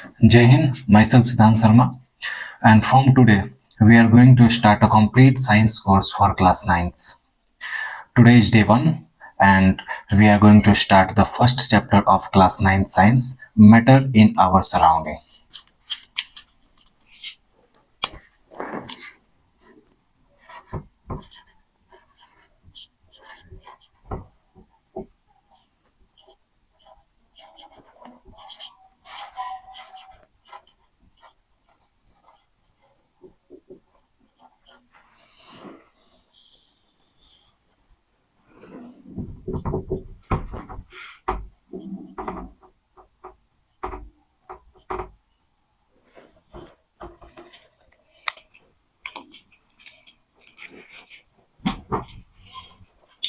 Jai Hind, myself Siddhant Sharma, and from today we are going to start a complete science course for class 9s. Today is day 1 and we are going to start the first chapter of class 9 science, matter in our surrounding.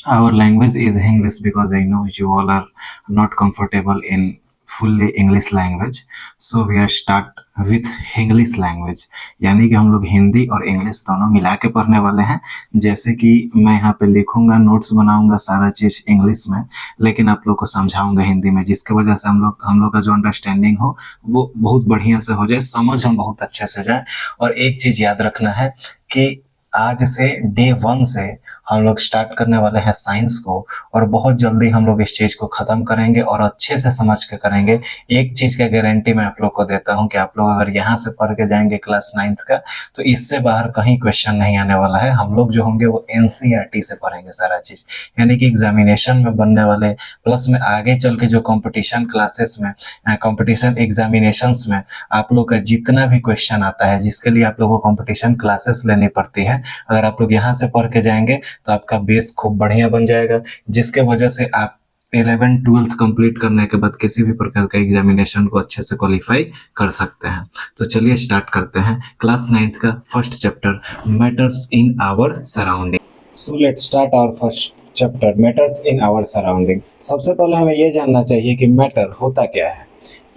Our language is English because I know you all are not comfortable in fully English language. So we are start with English language, यानी कि हम लोग हिंदी और English दोनों मिला के पढ़ने वाले हैं। जैसे कि मैं यहाँ पे लिखूंगा, नोट्स बनाऊंगा, सारा चीज़ इंग्लिश में, लेकिन आप लोग को समझाऊंगा हिंदी में, जिसकी वजह से हम लोग का जो अंडरस्टैंडिंग हो वो बहुत बढ़िया से हो जाए, समझ हम बहुत अच्छे से जाए। और एक चीज़ याद रखना है कि आज से डे 1 से हम लोग स्टार्ट करने वाले हैं साइंस को, और बहुत जल्दी हम लोग इस चीज़ को ख़त्म करेंगे और अच्छे से समझ के करेंगे। एक चीज़ का गारंटी मैं आप लोग को देता हूँ कि आप लोग अगर यहाँ से पढ़ के जाएंगे क्लास 9th का, तो इससे बाहर कहीं क्वेश्चन नहीं आने वाला है। हम लोग जो होंगे वो एनसीईआरटी से पढ़ेंगे सारा चीज़, यानी कि एग्जामिनेशन में बनने वाले, प्लस में आगे चल के जो कंपटीशन क्लासेस में, कंपटीशन एग्जामिनेशंस में आप लोग का जितना भी क्वेश्चन आता है, जिसके लिए आप लोग को कंपटीशन क्लासेस लेनी पड़ती है, अगर आप लोग यहाँ से पढ़ के जाएंगे तो आपका बेस खूब बढ़िया बन जाएगा, जिसके वजह से आप 11th-12th कंप्लीट करने के बाद किसी भी प्रकार का एग्जामिनेशन को अच्छे से क्वालिफाई कर सकते हैं। तो चलिए स्टार्ट करते हैं क्लास 9th का first chapter, matters in our surrounding. So let's start our first chapter, matters in our surrounding. सबसे पहले हमें यह जानना चाहिए कि मैटर होता क्या है।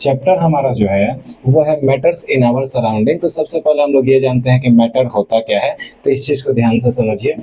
चैप्टर हमारा जो है वो है मैटर्स इन आवर सराउंडिंग। तो सबसे पहले हम लोग ये जानते हैं कि मैटर होता क्या है, तो इस चीज को ध्यान से समझिए।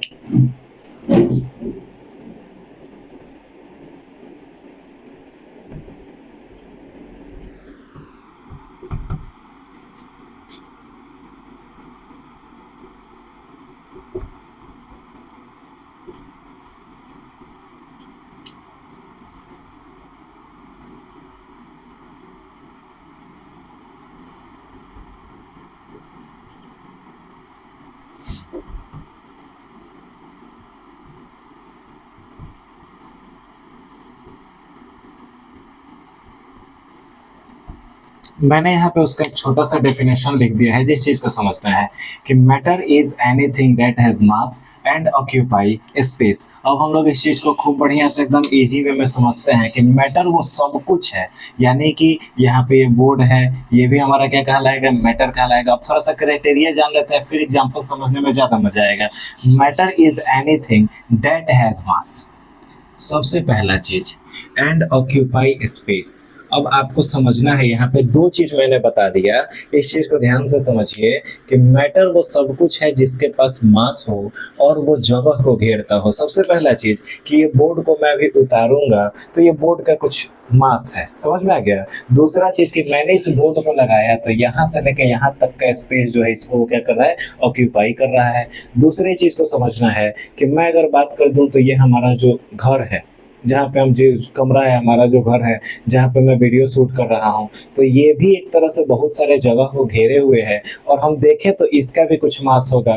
मैंने यहाँ पे उसका एक छोटा सा डेफिनेशन लिख दिया है, जिस चीज को समझना है कि matter is anything that has mass and occupy space. अब हम लोग इस चीज को खूब बढ़िया से एकदम इजी वे में समझते हैं कि मैटर वो सब कुछ है, यानी कि यहाँ पे ये बोर्ड है, ये भी हमारा क्या कहलाएगा, मैटर कहलाएगा। अब थोड़ा सा क्राइटेरिया जान लेते हैं, फिर एग्जाम्पल समझने में ज्यादा मजा आएगा। Matter is anything that has मास, सबसे पहला चीज, एंड ऑक्यूपाई स्पेस। अब आपको समझना है, यहाँ पे दो चीज मैंने बता दिया, इस चीज को ध्यान से समझिए कि मैटर वो सब कुछ है जिसके पास मास हो और वो जगह को घेरता हो। सबसे पहला चीज कि ये बोर्ड को मैं अभी उतारूंगा तो ये बोर्ड का कुछ मास है, समझ में आ गया। दूसरा चीज कि मैंने इस बोर्ड को लगाया तो यहाँ से लेकर यहाँ तक का स्पेस जो है इसको क्या कर रहा है, ऑक्यूपाई कर रहा है। दूसरी चीज को समझना है कि मैं अगर बात कर दूं तो ये हमारा जो घर है, जहाँ पे हम जो कमरा है, हमारा जो घर है, जहाँ पे मैं वीडियो शूट कर रहा हूँ, तो ये भी एक तरह से बहुत सारे जगह को घेरे हुए है। और हम देखें तो इसका भी कुछ मास होगा।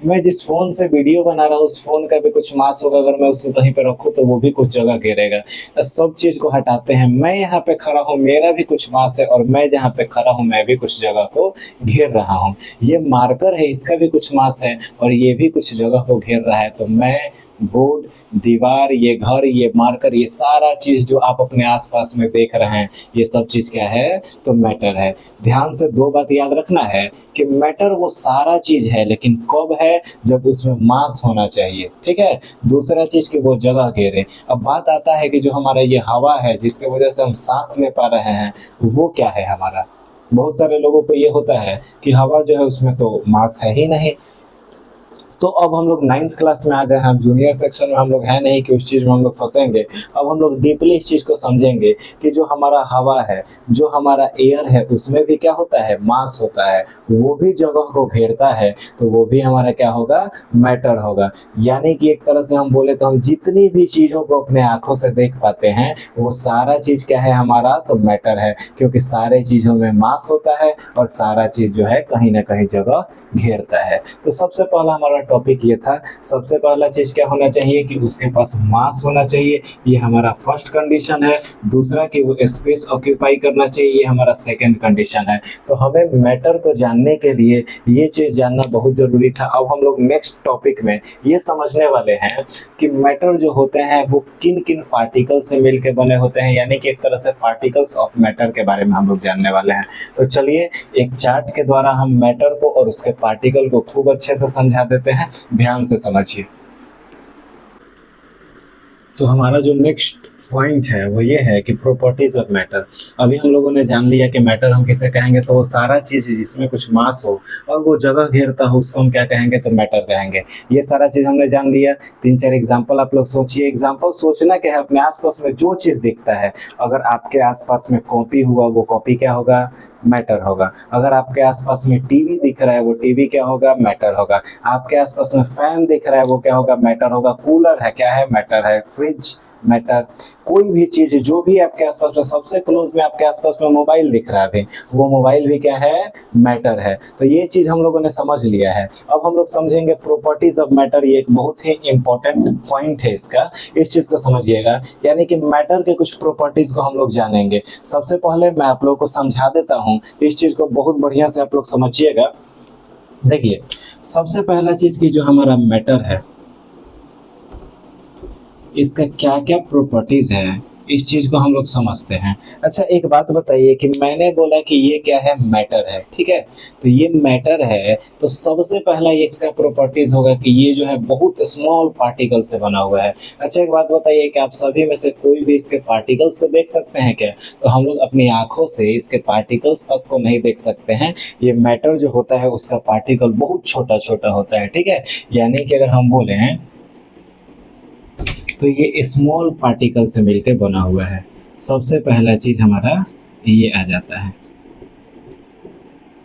मैं जिस फोन से वीडियो बना रहा हूँ उस फोन का भी कुछ मास होगा, अगर मैं उसको कहीं पे रखूँ तो वो भी कुछ जगह घेरेगा। सब चीज को हटाते हैं, मैं यहाँ पे खड़ा हूँ, मेरा भी कुछ मास है, और मैं जहाँ पे खड़ा हूँ मैं भी कुछ जगह को घेर रहा हूँ। ये मार्कर है, इसका भी कुछ मास है और ये भी कुछ जगह को घेर रहा है। तो मैं, बोर्ड, दीवार, ये घर, ये मार्कर, ये सारा चीज जो आप अपने आसपास में देख रहे हैं, ये सब चीज क्या है, तो मैटर है। ध्यान से दो बात याद रखना है कि मैटर वो सारा चीज है, लेकिन कब है, जब उसमें मास होना चाहिए, ठीक है। दूसरा चीज कि वो जगह घेरे। अब बात आता है कि जो हमारा ये हवा है जिसकी वजह से हम सांस ले पा रहे हैं, वो क्या है हमारा। बहुत सारे लोगों को ये होता है कि हवा जो है उसमें तो मास है ही नहीं, तो अब हम लोग 9th क्लास में आ गए हैं, अब जूनियर सेक्शन में हम लोग हैं नहीं कि उस चीज़ में हम लोग फंसेंगे। अब हम लोग डीपली इस चीज़ को समझेंगे कि जो हमारा हवा है, जो हमारा एयर है, उसमें भी क्या होता है, मास होता है, वो भी जगह को घेरता है, तो वो भी हमारा क्या होगा, मैटर होगा। यानी कि एक तरह से हम बोले तो हम जितनी भी चीज़ों को अपने आंखों से देख पाते हैं वो सारा चीज़ क्या है हमारा, तो मैटर है, क्योंकि सारे चीज़ों में मास होता है और सारा चीज़ जो है कहीं ना कहीं जगह घेरता है। तो सबसे पहला हमारा टॉपिक ये था, सबसे पहला चीज़ क्या होना चाहिए कि उसके पास मास होना चाहिए, ये हमारा फर्स्ट कंडीशन है। दूसरा कि वो स्पेस ऑक्यूपाई करना चाहिए, ये हमारा सेकंड कंडीशन है। तो हमें मैटर को जानने के लिए ये चीज़ जानना बहुत ज़रूरी था। अब हम लोग नेक्स्ट टॉपिक में ये समझने वाले हैं कि मैटर जो होते हैं वो किन किन पार्टिकल से मिलकर बने होते हैं, यानी कि एक तरह से पार्टिकल्स ऑफ मैटर के बारे में हम लोग जानने वाले हैं। तो चलिए एक चार्ट के द्वारा हम मैटर को और उसके पार्टिकल को खूब अच्छे से समझा देते हैं, ध्यान से समझिए। तो हमारा जो नेक्स्ट पॉइंट है वो ये है कि प्रॉपर्टीज ऑफ मैटर। अभी हम लोगों ने जान लिया कि मैटर हम किसे कहेंगे, तो वो सारा चीज़ जिसमें कुछ मास हो और वो जगह घेरता हो उसको हम क्या कहेंगे, तो मैटर कहेंगे। ये सारा चीज़ हमने जान लिया। 3-4 एग्जाम्पल आप लोग सोचिए। एग्जाम्पल सोचना क्या है, अपने आसपास में जो चीज़ दिखता है, अगर आपके आसपास में कॉपी हुआ, वो कॉपी क्या होगा, मैटर होगा। अगर आपके आसपास में टीवी दिख रहा है, वो टीवी क्या होगा, मैटर होगा। आपके आसपास में फैन दिख रहा है, वो क्या होगा, मैटर होगा। कूलर है, क्या है, मैटर है। Fridge matter. कोई भी चीज़ जो भी आपके आसपास में, सबसे क्लोज में आपके आसपास में मोबाइल दिख रहा है अभी, वो मोबाइल भी क्या है, मैटर है। तो ये चीज़ हम लोगों ने समझ लिया है। अब हम लोग समझेंगे प्रॉपर्टीज ऑफ मैटर। ये एक बहुत ही इंपॉर्टेंट पॉइंट है इसका, इस चीज़ को समझिएगा। यानी कि मैटर के कुछ प्रॉपर्टीज को हम लोग जानेंगे। सबसे पहले मैं आप लोगों को समझा देता हूँ, इस चीज़ को बहुत बढ़िया से आप लोग समझिएगा। देखिए, सबसे पहला चीज़ की जो हमारा मैटर है, इसका क्या क्या प्रॉपर्टीज है, इस चीज को हम लोग समझते हैं। अच्छा एक बात बताइए कि मैंने बोला कि ये क्या है, मैटर है, ठीक है। तो ये मैटर है, तो सबसे पहला ये इसका प्रॉपर्टीज होगा कि ये जो है बहुत स्मॉल पार्टिकल से बना हुआ है। अच्छा एक बात बताइए कि आप सभी में से कोई भी इसके पार्टिकल्स को देख सकते हैं क्या? तो हम लोग अपनी आंखों से इसके पार्टिकल्स तक को नहीं देख सकते हैं। ये मैटर जो होता है उसका पार्टिकल बहुत छोटा छोटा होता है, ठीक है। यानी कि अगर हम बोले हैं तो ये स्मॉल पार्टिकल से मिलकर बना हुआ है। सबसे पहला चीज हमारा ये आ जाता है।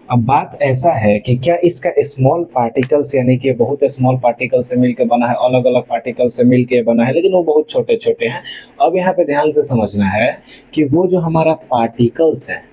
अब बात ऐसा है कि क्या इसका स्मॉल पार्टिकल्स, यानी कि बहुत स्मॉल पार्टिकल से मिलकर बना है, अलग अलग पार्टिकल से मिलकर बना है, लेकिन वो बहुत छोटे छोटे हैं। अब यहाँ पे ध्यान से समझना है कि वो जो हमारा पार्टिकल्स है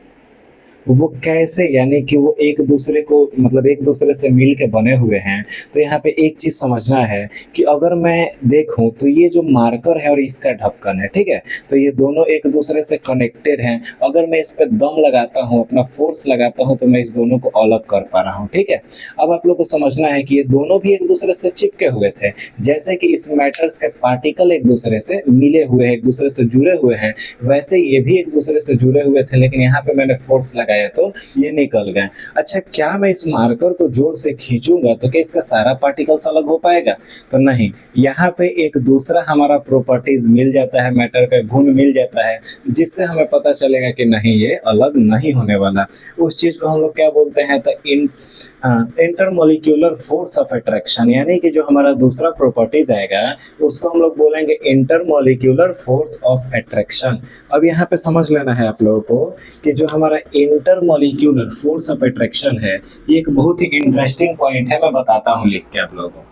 वो कैसे, यानी कि वो एक दूसरे को, मतलब एक दूसरे से मिल के बने हुए हैं। तो यहाँ पे एक चीज समझना है कि अगर मैं देखूं तो ये जो मार्कर है और इसका ढक्कन है, ठीक है, तो ये दोनों एक दूसरे से कनेक्टेड हैं। अगर मैं इस पर दम लगाता हूँ, अपना फोर्स लगाता हूँ, तो मैं इस दोनों को अलग कर पा रहा हूँ, ठीक है। अब आप लोग को समझना है कि ये दोनों भी एक दूसरे से चिपके हुए थे। जैसे कि इस मैटर्स के पार्टिकल एक दूसरे से मिले हुए हैं, एक दूसरे से जुड़े हुए हैं, वैसे ये भी एक दूसरे से जुड़े हुए थे, लेकिन यहाँ पे मैंने फोर्स लगाया तो ये निकल गए। अच्छा क्या मैं इस मार्कर को जोर से खींचूंगा तो क्या इसका सारा पार्टिकल्स अलग हो पाएगा? तो नहीं। यहाँ पे एक दूसरा हमारा प्रॉपर्टीज मिल जाता है, मैटर का गुण मिल जाता है, जिससे हमें पता चलेगा कि नहीं ये अलग नहीं होने वाला। उस चीज को हम लोग क्या बोलते हैं, तो इंटरमोलिक्यूलर फोर्स ऑफ अट्रैक्शन। यानी कि जो हमारा दूसरा प्रॉपर्टीज आएगा उसको हम लोग बोलेंगे इंटरमोलिक्यूलर फोर्स ऑफ अट्रैक्शन। अब यहाँ पे समझ लेना है आप लोगों को कि जो हमारा इंटरमोलिक्यूलर फोर्स ऑफ अट्रैक्शन है, ये एक बहुत ही इंटरेस्टिंग पॉइंट है। मैं बताता हूँ लिख के आप लोगों को।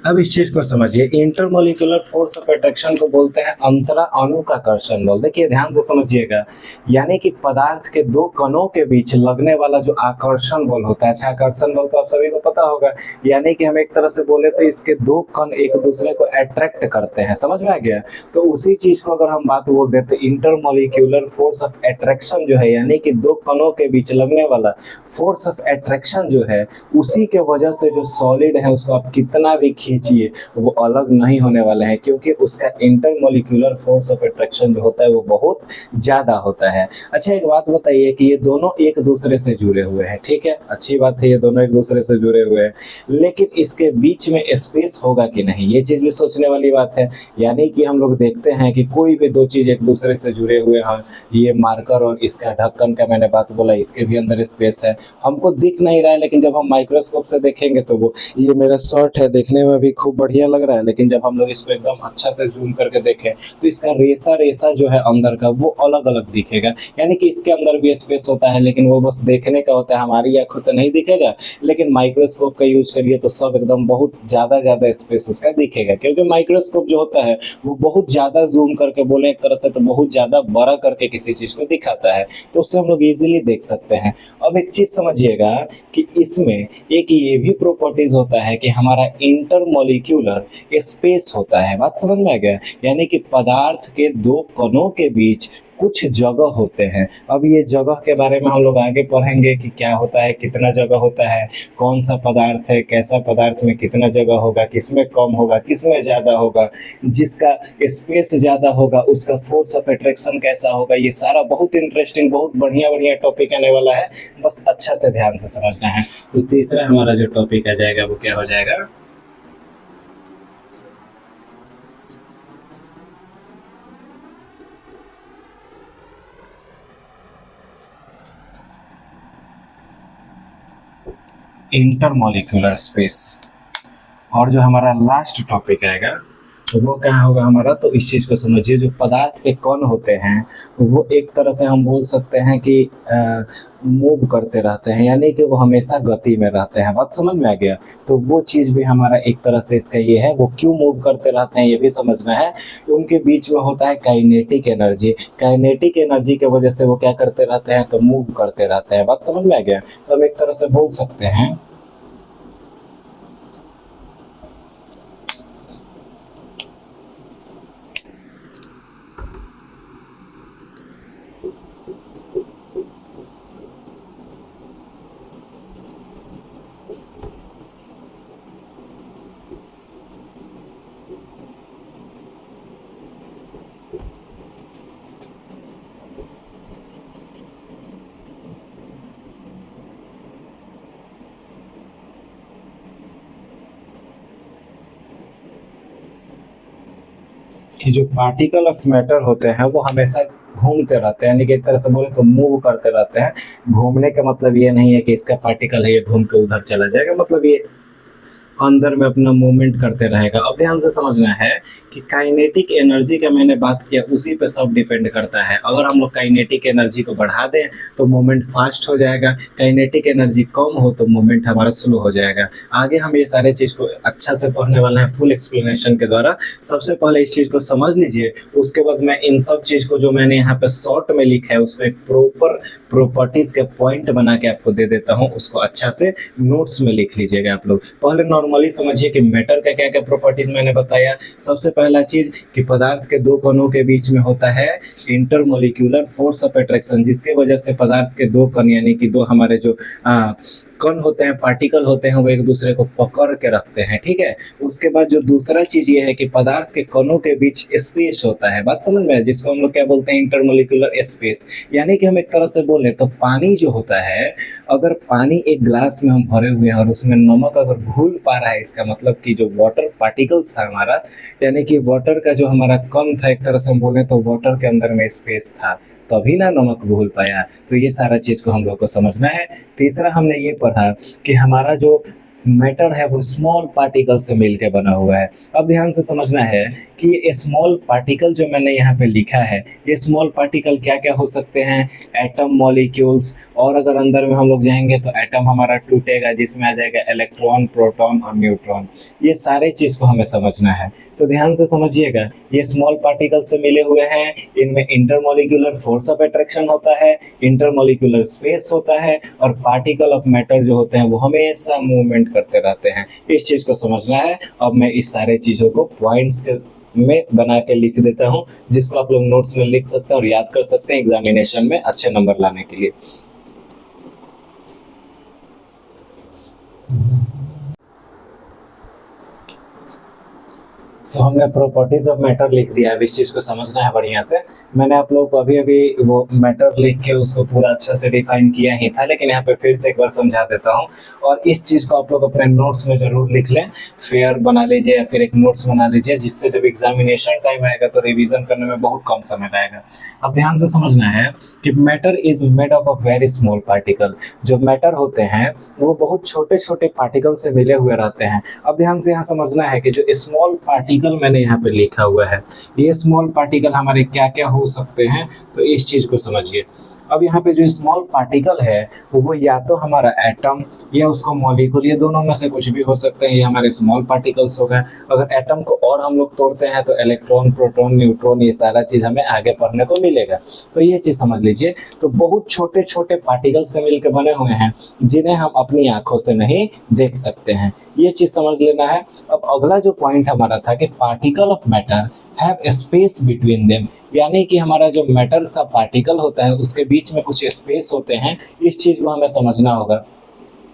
अब इस चीज को समझिए, इंटरमोलिकुलर फोर्स ऑफ अट्रैक्शन को बोलते हैं अंतरा अणु का आकर्षण बल। देखिए ध्यान से समझिएगा, यानी कि पदार्थ के दो कणों के बीच लगने वाला जो आकर्षण बल होता है। अच्छा आकर्षण बल तो आप सभी को पता होगा, यानी कि हम एक तरह से बोले तो इसके दो कण एक दूसरे को अट्रैक्ट करते हैं, समझ में आ गया। तो उसी चीज को अगर हम बात बोल देते इंटरमोलिक्यूलर फोर्स ऑफ अट्रैक्शन जो है, यानी कि दो कणों के बीच लगने वाला फोर्स ऑफ अट्रैक्शन जो है, उसी के वजह से जो सॉलिड है उसको आप कितना भी खींचिए वो अलग नहीं होने वाले हैं, क्योंकि उसका इंटरमोलिक्यूलर फोर्स ऑफ अट्रैक्शन जो होता है वो बहुत ज़्यादा होता है। अच्छा, एक बात बताइए कि ये दोनों एक दूसरे से जुड़े हुए हैं, ठीक है, अच्छी बात है, ये दोनों एक दूसरे से जुड़े हुए हैं, लेकिन इसके बीच में स्पेस होगा कि नहीं, ये चीज़ भी सोचने वाली बात है। यानी कि हम लोग देखते हैं कि कोई भी दो चीज़ एक दूसरे से जुड़े हुए हैं, ये मार्कर और इसका ढक्कन का मैंने बात बोला, इसके भी अंदर स्पेस है, हमको दिख नहीं रहा है, लेकिन जब हम माइक्रोस्कोप से देखेंगे तो वो, ये मेरा शर्ट है, देखने में भी खूब बढ़िया लग रहा है, लेकिन जब हम लोग इसको एकदम अच्छा से जूम करके देखें तो इसका रेसा रेसा जो है अंदर का वो अलग अलग दिखेगा। यानी कि इसके अंदर भी स्पेस होता है, लेकिन वो बस देखने का होता है, हमारी आंखों से नहीं दिखेगा, लेकिन माइक्रोस्कोप का यूज करिए तो सब एकदम बहुत ज़्यादा ज़्यादा स्पेस उसका दिखेगा, क्योंकि माइक्रोस्कोप जो होता है वो बहुत ज़्यादा जूम करके, बोले एक तरह से तो बहुत ज़्यादा बड़ा करके किसी चीज़ को दिखाता है, तो उससे हम लोग इजीली देख सकते हैं। अब एक चीज़ समझिएगा कि इसमें एक ये भी प्रॉपर्टीज होता है कि हमारा इंटरमॉलिक्यूलर स्पेस होता है। बात समझ में आ गया? यानी कि पदार्थ के दो कणों के बीच कुछ जगह होते हैं। अब ये जगह के बारे में हम लोग आगे पढ़ेंगे कि क्या होता है, कितना जगह होता है, कौन सा पदार्थ है, कैसा पदार्थ में कितना जगह होगा, किसमें कम होगा, किसमें ज़्यादा होगा, जिसका स्पेस ज़्यादा होगा उसका फोर्स ऑफ अट्रैक्शन कैसा होगा। ये सारा बहुत इंटरेस्टिंग, बहुत बढ़िया बढ़िया टॉपिक आने वाला है, बस अच्छा से ध्यान से समझना है। तो तीसरा हमारा जो टॉपिक आ जाएगा वो क्या हो जाएगा? Intermolecular space. और जो हमारा लास्ट टॉपिक आएगा तो वो क्या होगा हमारा, तो इस चीज़ को समझिए, जो पदार्थ के कण होते हैं वो एक तरह से हम बोल सकते हैं कि मूव करते रहते हैं, यानी कि वो हमेशा गति में रहते हैं। बात समझ में आ गया? तो वो चीज़ भी हमारा एक तरह से इसका ये है, वो क्यों मूव करते रहते हैं ये भी समझना है। उनके बीच में होता है काइनेटिक एनर्जी, काइनेटिक एनर्जी की वजह से वो क्या करते रहते हैं, तो मूव करते रहते हैं। बात समझ में आ गया? तो हम एक तरह से बोल सकते हैं कि जो पार्टिकल ऑफ मैटर होते हैं वो हमेशा घूमते रहते हैं, यानी कि एक तरह से बोले तो मूव करते रहते हैं। घूमने का मतलब ये नहीं है कि इसका पार्टिकल है ये घूम के उधर चला जाएगा, मतलब ये अंदर में अपना मूवमेंट करते रहेगा। अब ध्यान से समझना है कि काइनेटिक एनर्जी का मैंने बात किया, उसी पे सब डिपेंड करता है। अगर हम लोग काइनेटिक एनर्जी को बढ़ा दें तो मूवमेंट फास्ट हो जाएगा, काइनेटिक एनर्जी कम हो तो मूवमेंट हमारा स्लो हो जाएगा। आगे हम ये सारे चीज़ को अच्छा से पढ़ने वाले हैं फुल एक्सप्लेनेशन के द्वारा। सबसे पहले इस चीज़ को समझ लीजिए, उसके बाद मैं इन सब चीज़ को जो मैंने यहाँ पे शॉर्ट में लिखा है उसको एक प्रॉपर प्रॉपर्टीज के पॉइंट बना के आपको दे देता हूँ, उसको अच्छा से नोट्स में लिख लीजिएगा आप लोग। पहले नॉर्मली समझिए कि मैटर का क्या क्या प्रॉपर्टीज मैंने बताया। सबसे पहला चीज कि पदार्थ के दो कणों के बीच में होता है इंटरमोलिक्यूलर फोर्स ऑफ अट्रैक्शन, जिसके वजह से पदार्थ के दो कण यानी कि दो हमारे जो कण होते हैं, पार्टिकल होते हैं, वो एक दूसरे को पकड़ के रखते हैं, ठीक है। उसके बाद जो दूसरा चीज ये है कि पदार्थ के कणों के बीच स्पेस होता है। बात समझ में है? जिसको हम लोग क्या बोलते हैं, इंटरमोलिक्यूलर स्पेस। यानी कि हम एक तरह से बोले तो पानी जो होता है, अगर पानी एक ग्लास में हम भरे हुए हैं और उसमें नमक अगर घुल पा रहा है, इसका मतलब कि जो वाटर पार्टिकल्स था हमारा, यानी कि वाटर का जो हमारा कण था, एक तरह से हम बोले तो वाटर के अंदर में स्पेस था, तभी ना नमक घुल पाया। तो ये सारा चीज को हम लोग को समझना है। तीसरा हमने ये पढ़ा कि हमारा जो मैटर है वो स्मॉल पार्टिकल से मिलकर बना हुआ है। अब ध्यान से समझना है कि ये स्मॉल पार्टिकल जो मैंने यहाँ पे लिखा है, ये स्मॉल पार्टिकल क्या क्या हो सकते हैं, एटम, मॉलिक्यूल्स, और अगर अंदर में हम लोग जाएंगे तो एटम हमारा टूटेगा जिसमें आ जाएगा इलेक्ट्रॉन, प्रोटॉन और न्यूट्रॉन। ये सारे चीज को हमें समझना है, तो ध्यान से समझिएगा। ये स्मॉल पार्टिकल से मिले हुए हैं, इनमें इंटरमोलिक्यूलर फोर्स ऑफ अट्रैक्शन होता है, इंटरमोलिक्यूलर स्पेस होता है, और पार्टिकल ऑफ मैटर जो होते हैं वो हमेशा मूवमेंट करते रहते हैं। इस चीज को समझना है। अब मैं इस सारे चीजों को पॉइंट्स के में बना के लिख देता हूँ, जिसको आप लोग नोट्स में लिख सकते हैं और याद कर सकते हैं एग्जामिनेशन में अच्छे नंबर लाने के लिए। सो हमने प्रॉपर्टीज ऑफ मैटर लिख दिया है, इस चीज को समझना है बढ़िया से। मैंने आप लोगों को अभी अभी वो मैटर लिख के उसको पूरा अच्छा से डिफाइन किया ही था, लेकिन यहाँ पे फिर से एक बार समझा देता हूँ। और इस चीज को आप लोग अपने नोट्स में जरूर लिख लें, फेयर बना लीजिए या फिर एक नोट्स बना लीजिए, जिससे जब एग्जामिनेशन टाइम आएगा तो रिवीजन करने में बहुत कम समय लगेगा। अब ध्यान से समझना है कि matter is made up of very small particle. जो मैटर होते हैं वो बहुत छोटे छोटे पार्टिकल से मिले हुए रहते हैं। अब ध्यान से यहाँ समझना है कि जो स्मॉल पार्टिकल मैंने यहाँ पे लिखा हुआ है, ये स्मॉल पार्टिकल हमारे क्या क्या हो सकते हैं, तो इस चीज को समझिए। अब यहाँ पे जो स्मॉल पार्टिकल है वो या तो हमारा एटम या उसको मॉलिक्यूल, ये दोनों में से कुछ भी हो सकते हैं, ये हमारे स्मॉल पार्टिकल्स हो गए। अगर एटम को और हम लोग तोड़ते हैं तो इलेक्ट्रॉन, प्रोटॉन, न्यूट्रॉन, ये सारा चीज हमें आगे पढ़ने को मिलेगा। तो ये चीज समझ लीजिए। तो बहुत छोटे छोटे पार्टिकल से मिलकर बने हुए हैं, जिन्हें हम अपनी आंखों से नहीं देख सकते हैं, ये चीज समझ लेना है। अब अगला जो पॉइंट हमारा था कि particle of matter have space between them, यानी कि हमारा जो मैटर का पार्टिकल होता है उसके बीच में कुछ स्पेस होते हैं। इस चीज को हमें समझना होगा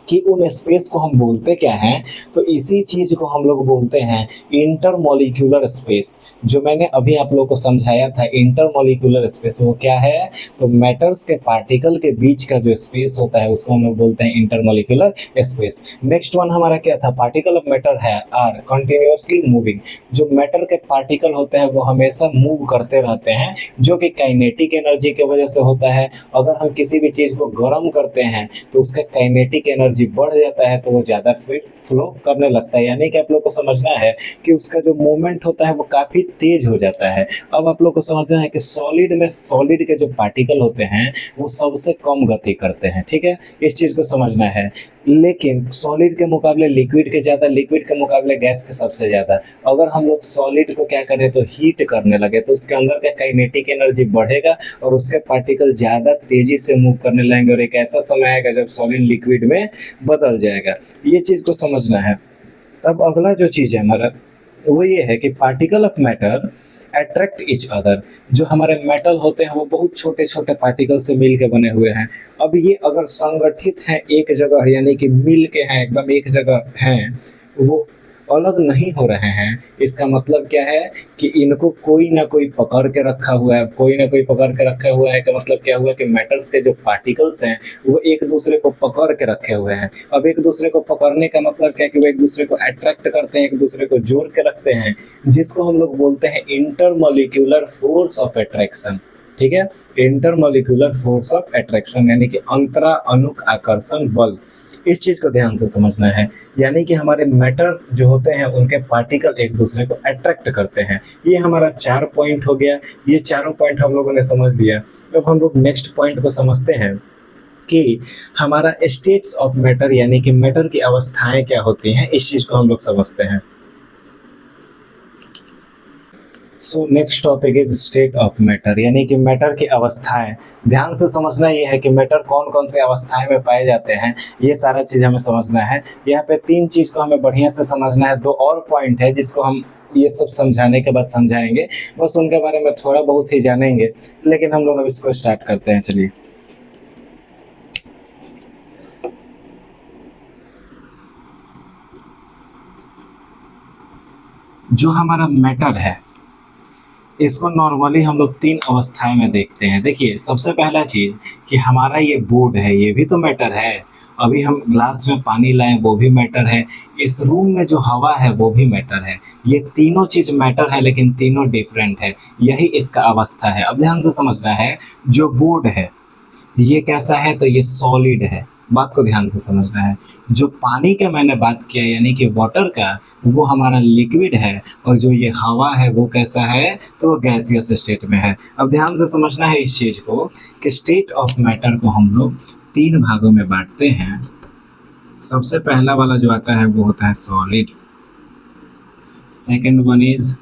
कि उन स्पेस को हम बोलते क्या हैं। तो इसी चीज को हम लोग बोलते हैं इंटरमॉलिक्यूलर स्पेस। जो मैंने अभी आप लोगों को समझाया था इंटरमॉलिक्यूलर स्पेस, वो क्या है, तो मैटर्स के पार्टिकल के बीच का जो स्पेस होता है उसको हम लोग बोलते हैं इंटरमॉलिक्यूलर स्पेस। नेक्स्ट वन हमारा क्या था, पार्टिकल ऑफ मैटर है आर कंटिन्यूअसली मूविंग। जो मैटर के पार्टिकल होते हैं वो हमेशा मूव करते रहते हैं, जो कि काइनेटिक एनर्जी की वजह से होता है। अगर हम किसी भी चीज को गर्म करते हैं तो उसका काइनेटिक एनर्जी बढ़ जाता है, तो वो ज्यादा फ्लो करने लगता है, यानी कि आप लोग को समझना है कि उसका जो मूवमेंट होता है वो काफी तेज हो जाता है। अब आप लोग को समझना है कि सॉलिड में सॉलिड के जो पार्टिकल होते हैं वो सबसे कम गति करते हैं, ठीक है, इस चीज को समझना है। लेकिन सॉलिड के मुकाबले लिक्विड के ज्यादा, लिक्विड के मुकाबले गैस के सबसे ज्यादा। अगर हम लोग सॉलिड को क्या करें तो हीट करने लगे तो उसके अंदर का काइनेटिक एनर्जी बढ़ेगा और उसके पार्टिकल ज्यादा तेजी से मूव करने लगेंगे, और एक ऐसा समय आएगा जब सॉलिड लिक्विड में बदल जाएगा। ये चीज को समझना है। अब अगला जो चीज है हमारा वो ये है कि particle of matter attract each other. जो हमारे मेटल होते हैं वो बहुत छोटे छोटे पार्टिकल से मिल के बने हुए हैं। अब ये अगर संगठित हैं एक जगह, यानी कि मिल के हैं एकदम एक जगह हैं, वो अलग नहीं हो रहे हैं, इसका मतलब क्या है कि इनको कोई ना कोई पकड़ के रखा हुआ है। कोई ना कोई पकड़ के रखा हुआ है का मतलब क्या हुआ कि मेटल्स के जो पार्टिकल्स हैं वो एक दूसरे को पकड़ के रखे हुए हैं। अब एक दूसरे को पकड़ने का मतलब क्या है कि वो एक दूसरे को अट्रैक्ट करते हैं, एक दूसरे को जोड़ के रखते हैं, जिसको हम लोग बोलते हैं इंटरमॉलिक्यूलर फोर्स ऑफ अट्रैक्शन। ठीक है, इंटरमॉलिक्यूलर फोर्स ऑफ अट्रैक्शन यानी कि अंतरा अणुक आकर्षण बल। इस चीज को ध्यान से समझना है, यानी कि हमारे मैटर जो होते हैं उनके पार्टिकल एक दूसरे को अट्रैक्ट करते हैं। ये हमारा 4 पॉइंट हो गया। ये चारों पॉइंट हम लोगों ने समझ लिया। अब हम लोग नेक्स्ट पॉइंट को समझते हैं कि हमारा स्टेट्स ऑफ मैटर यानी कि मैटर की अवस्थाएं क्या होती हैं, इस चीज को हम लोग समझते हैं। So next topic is state of matter, यानी कि मैटर की अवस्थाएं। ध्यान से समझना ये है कि मैटर कौन कौन से अवस्थाएं में पाए जाते हैं, ये सारा चीज हमें समझना है। यहाँ पे 3 चीज को हमें बढ़िया से समझना है। 2 और पॉइंट है जिसको हम ये सब समझाने के बाद समझाएंगे, बस उनके बारे में थोड़ा बहुत ही जानेंगे, लेकिन हम लोग अब इसको स्टार्ट करते हैं। चलिए, जो हमारा मैटर है इसको नॉर्मली हम लोग 3 अवस्थाएं में देखते हैं। देखिए, सबसे पहला चीज कि हमारा ये बोर्ड है, ये भी तो मैटर है। अभी हम ग्लास में पानी लाए वो भी मैटर है। इस रूम में जो हवा है वो भी मैटर है। ये तीनों चीज मैटर है, लेकिन तीनों डिफरेंट है। यही इसका अवस्था है। अब ध्यान से समझना है, जो बोर्ड है ये कैसा है, तो ये सॉलिड है। बात को ध्यान से समझना है। जो पानी का मैंने बात किया यानी कि वाटर का, वो हमारा लिक्विड है, और जो ये हवा है वो कैसा है, तो वो गैसियस स्टेट में है। अब ध्यान से समझना है इस चीज को कि स्टेट ऑफ मैटर को हम लोग 3 भागों में बांटते हैं। सबसे पहला वाला जो आता है वो होता है solid, second one is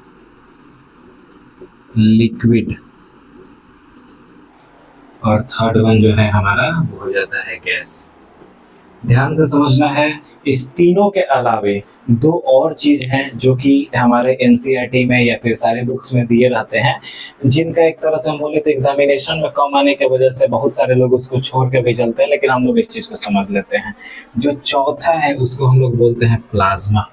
liquid, और थर्ड वन जो है हमारा वो हो जाता है गैस। ध्यान से समझना है, इस तीनों के अलावे 2 और चीज हैं जो कि हमारे एनसीईआरटी में या फिर सारे बुक्स में दिए रहते हैं, जिनका एक तरह से हम बोले तो एग्जामिनेशन में कम आने की वजह से बहुत सारे लोग उसको छोड़ के भी चलते हैं, लेकिन हम लोग इस चीज को समझ लेते हैं। जो चौथा है उसको हम लोग बोलते हैं प्लाज्मा,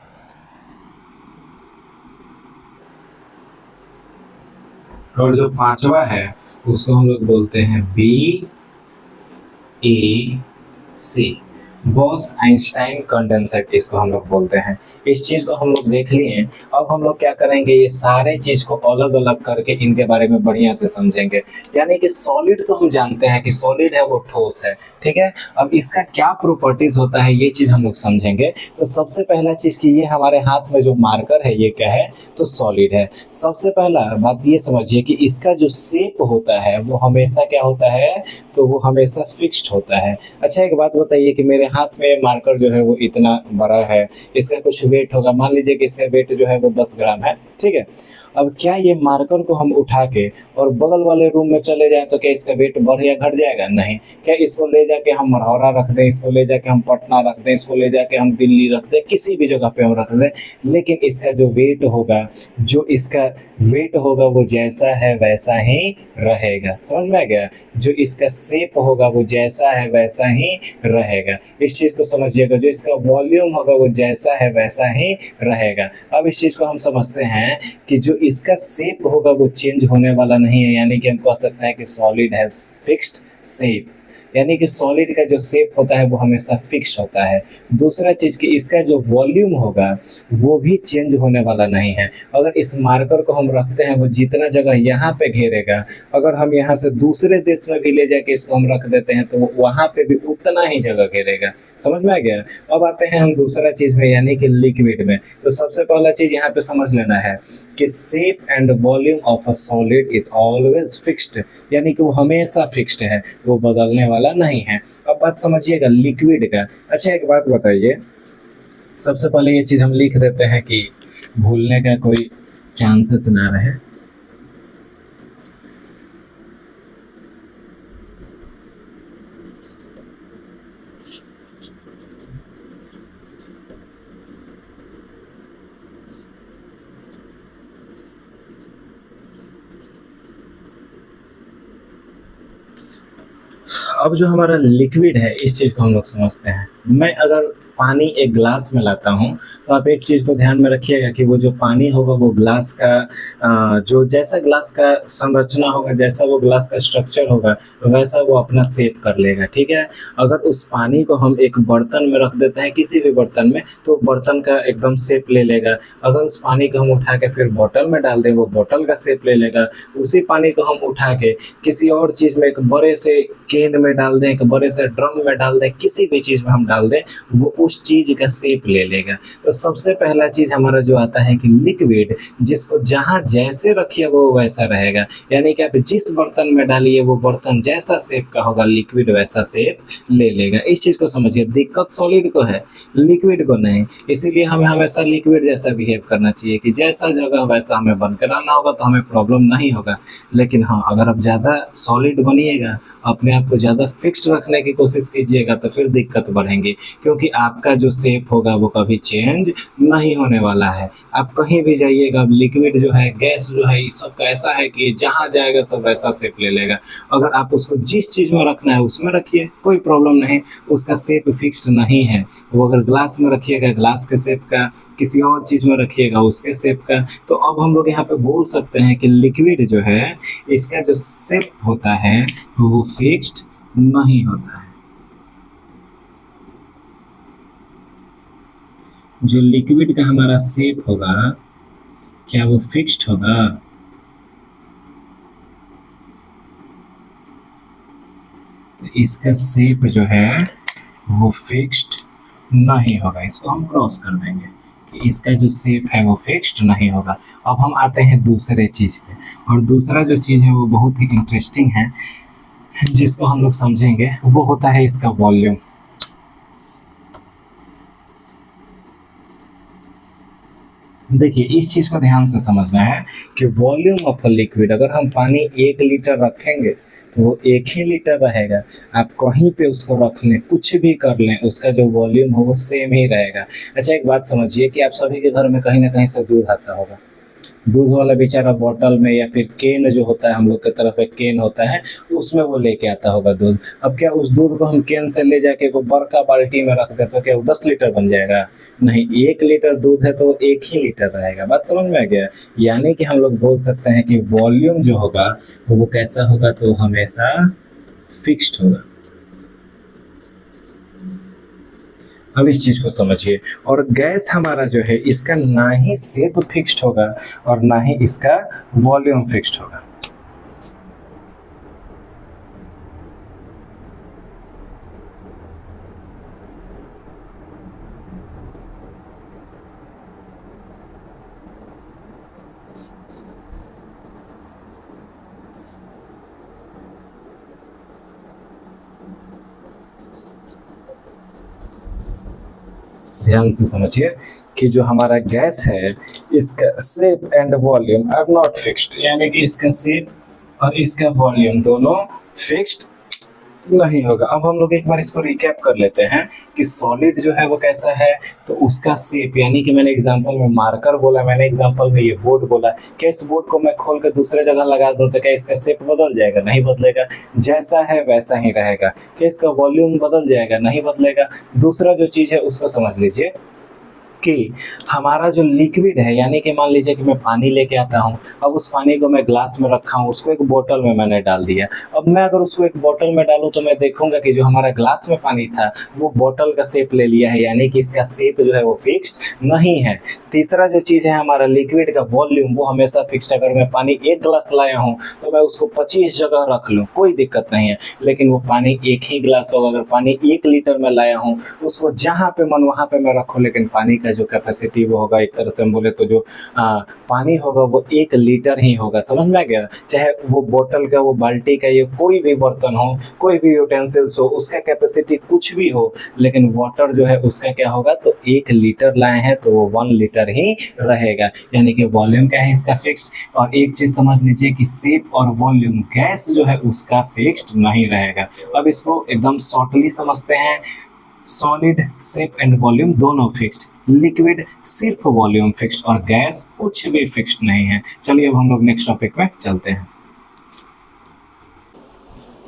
और जो पांचवा है उसको हम लोग बोलते हैं BAC, बॉस आइंस्टाइन कंडेंसेट, इसको हम लोग बोलते हैं। इस चीज को हम लोग देख लिए। अब हम लोग क्या करेंगे, ये सारे चीज को अलग अलग करके इनके बारे में बढ़िया से समझेंगे। यानी कि सॉलिड तो हम जानते हैं कि सॉलिड है वो ठोस है, ठीक है। अब इसका क्या प्रॉपर्टीज होता है ये चीज हम लोग समझेंगे। तो सबसे पहला चीज कि ये हमारे हाथ में जो मार्कर है ये क्या है, तो सॉलिड है। सबसे पहला बात ये समझिए कि इसका जो शेप होता है वो हमेशा क्या होता है, तो वो हमेशा फिक्स्ड होता है। अच्छा एक बात बताइए कि मेरे हाथ में मार्कर जो है वो इतना बड़ा है, इसका कुछ वेट होगा, मान लीजिए कि इसका वेट जो है वो 10 ग्राम है, ठीक है। अब क्या ये मार्कर को हम उठा के और बगल वाले रूम में चले जाए तो क्या इसका वेट बढ़ या घट जाएगा? नहीं। क्या इसको ले जाके हम मढ़ौरा रख दें, इसको ले जाके हम पटना रख दें, इसको ले जाके हम दिल्ली रख दें, किसी भी जगह पे हम रख दें, लेकिन इसका जो वेट होगा, वो जैसा है वैसा ही रहेगा। समझ में आ गया? जो इसका शेप होगा वो जैसा है वैसा ही रहेगा। इस चीज को समझिएगा, जो इसका वॉल्यूम होगा वो जैसा है वैसा ही रहेगा। अब इस चीज को हम समझते हैं कि जो इसका शेप होगा वो चेंज होने वाला नहीं है, यानी कि हम कह सकते हैं कि सॉलिड हैव फिक्स्ड शेप, यानी कि सॉलिड का जो शेप होता है वो हमेशा फिक्स होता है। दूसरा चीज कि इसका जो वॉल्यूम होगा वो भी चेंज होने वाला नहीं है। अगर इस मार्कर को हम रखते हैं वो जितना जगह यहाँ पे घेरेगा, अगर हम यहाँ से दूसरे देश में भी ले जाके इसको हम रख देते हैं तो वो वहां पे भी उतना ही जगह घेरेगा। समझ में आ गया? अब आते हैं हम दूसरा चीज में, यानी कि लिक्विड में। तो सबसे पहला चीज यहाँ पे समझ लेना है कि shape and volume of a solid is always fixed, यानी कि वो हमेशा फिक्स्ड है, वो बदलने वाला नहीं है। अब बात समझिएगा लिक्विड का। अच्छा एक बात बताइए, सबसे पहले ये चीज हम लिख देते हैं कि भूलने का कोई चांसेस ना रहे। अब जो हमारा लिक्विड है इस चीज को हम लोग समझते हैं। मैं अगर पानी एक ग्लास में लाता हूँ तो आप एक चीज को ध्यान में रखिएगा कि वो जो पानी होगा वो ग्लास का जो जैसा ग्लास का संरचना होगा, जैसा वो ग्लास का स्ट्रक्चर होगा वैसा वो अपना शेप कर लेगा, ठीक है। अगर उस पानी को हम एक बर्तन में रख देते हैं, किसी भी बर्तन में, तो बर्तन का एकदम शेप ले लेगा। अगर उस पानी को हम उठा के फिर बोतल में डाल दें, वो बोतल का शेप ले लेगा। उसी पानी को हम उठा के किसी और चीज में, एक बड़े से केन में डाल दें, एक बड़े से ड्रम में डाल दें, किसी भी चीज में हम डाल दें, वो उस चीज का शेप ले लेगा। तो सबसे पहला चीज हमारा जो आता है कि लिक्विड, जिसको जहां जैसे रखिए वो वैसा रहेगा, यानी कि आप जिस बर्तन में डालिए वो बर्तन जैसा शेप का होगा लिक्विड वैसा शेप ले लेगा। इस चीज को समझिए। दिक्कत सॉलिड को है, लिक्विड को नहीं। इसीलिए हमें हमेशा लिक्विड जैसा बिहेव करना चाहिए कि जैसा जगह वैसा हमें बन कर आना होगा, तो हमें प्रॉब्लम नहीं होगा। लेकिन हाँ, अगर आप ज्यादा सॉलिड बनिएगा, अपने आप को ज्यादा फिक्स्ड रखने की कोशिश कीजिएगा, तो फिर दिक्कत बढ़ेंगी, क्योंकि आपका जो शेप होगा वो कभी चेंज नहीं होने वाला है। आप कहीं भी जाइएगा, लिक्विड जो है, गैस जो है, इस सब का ऐसा है कि जहाँ जाएगा सब वैसा शेप ले लेगा। अगर आप उसको जिस चीज में रखना है उसमें रखिए, कोई प्रॉब्लम नहीं, उसका शेप फिक्स्ड नहीं है। वो अगर ग्लास में रखिएगा ग्लास के शेप का, किसी और चीज में रखिएगा उसके शेप का। तो अब हम लोग यहाँ पे बोल सकते हैं कि लिक्विड जो है इसका जो शेप होता है वो फिक्स्ड नहीं होता है। जो लिक्विड का हमारा शेप होगा क्या वो फिक्स्ड होगा? तो इसका शेप जो है वो फिक्स्ड नहीं होगा। इसको हम क्रॉस कर देंगे कि इसका जो शेप है वो फिक्स्ड नहीं होगा। अब हम आते हैं दूसरे चीज पे, और दूसरा जो चीज है वो बहुत ही इंटरेस्टिंग है, जिसको हम लोग समझेंगे। वो होता है इसका वॉल्यूम। देखिए इस चीज को ध्यान से समझना है कि वॉल्यूम ऑफ अ लिक्विड, अगर हम पानी 1 लीटर रखेंगे तो वो 1 ही लीटर रहेगा। आप कहीं पे उसको रख लें, कुछ भी कर लें, उसका जो वॉल्यूम हो वो सेम ही रहेगा। अच्छा एक बात समझिए कि आप सभी के घर में कहीं ना कहीं से दूध आता होगा, दूध वाला बेचारा बॉटल में या फिर केन जो होता है, हम लोग की तरफ एक केन होता है, उसमें वो लेके आता होगा दूध। अब क्या उस दूध को हम केन से ले जाके वो बड़का बाल्टी में रख दे तो क्या वो 10 लीटर बन जाएगा? नहीं, 1 लीटर दूध है तो वो 1 ही लीटर रहेगा। बात समझ में आ गया? यानी कि हम लोग बोल सकते हैं कि वॉल्यूम जो होगा वो कैसा होगा, तो हमेशा फिक्स्ड होगा। अब इस चीज को समझिए। और गैस हमारा जो है इसका ना ही शेप फिक्स्ड होगा और ना ही इसका वॉल्यूम फिक्स्ड होगा। ध्यान से समझिए कि जो हमारा गैस है इसका shape and volume are not fixed, यानी कि इसका शेप और इसका वॉल्यूम दोनों फिक्स्ड नहीं होगा। अब हम लोग एक बार इसको रिकैप कर लेते हैं कि सॉलिड जो है वो कैसा है, तो उसका शेप, यानी कि मैंने एग्जांपल में मार्कर बोला, मैंने एग्जांपल में ये बोर्ड बोला, क्या इस बोर्ड को मैं खोल के दूसरे जगह लगा दूं तो क्या इसका शेप बदल जाएगा? नहीं बदलेगा, जैसा है वैसा ही रहेगा। क्या इसका वॉल्यूम बदल जाएगा? नहीं बदलेगा। दूसरा जो चीज है उसको समझ लीजिए कि हमारा जो लिक्विड है, यानी कि मान लीजिए कि मैं पानी लेके आता हूँ, अब उस पानी को मैं ग्लास में रखा हूँ, उसको एक बोतल में मैंने डाल दिया। अब मैं अगर उसको एक बोतल में डालूँ तो मैं देखूंगा कि जो हमारा ग्लास में पानी था वो बोतल का शेप ले लिया है, यानी कि इसका शेप जो है वो फिक्स्ड नहीं है। तीसरा जो चीज़ है हमारा लिक्विड का वॉल्यूम, वो हमेशा फिक्स्ड। अगर मैं पानी 1 गिलास लाया हूँ तो मैं उसको 25 जगह रख लूँ, कोई दिक्कत नहीं है, लेकिन वो पानी 1 ही गिलास होगा। अगर पानी 1 लीटर में लाया हूँ उसको जहाँ पे मन वहाँ पे मैं रखूँ, लेकिन पानी का जो कैपेसिटी वो होगा, एक तरह से हम बोले तो जो पानी होगा वो 1 लीटर ही होगा। समझ में आ गया? चाहे वो बोतल का, वो बाल्टी का, ये कोई भी बर्तन हो, कोई भी यूटेंसिल्स हो, उसका कैपेसिटी कुछ भी हो, लेकिन वाटर जो है उसका क्या होगा, तो 1 लीटर लाए हैं तो वो 1 लीटर ही रहेगा, यानी कि वॉल्यूम क्या है इसका फिक्स्ड। और एक चीज समझ लीजिए कि शेप और वॉल्यूम गैस जो है उसका फिक्स्ड नहीं रहेगा। अब इसको एकदम शॉर्टली समझते हैं। सॉलिड शेप एंड वॉल्यूम दोनों फिक्स्ड, लिक्विड सिर्फ वॉल्यूम फिक्स्ड और गैस कुछ भी फिक्स्ड नहीं है। चलिए अब हम लोग नेक्स्ट टॉपिक में चलते हैं।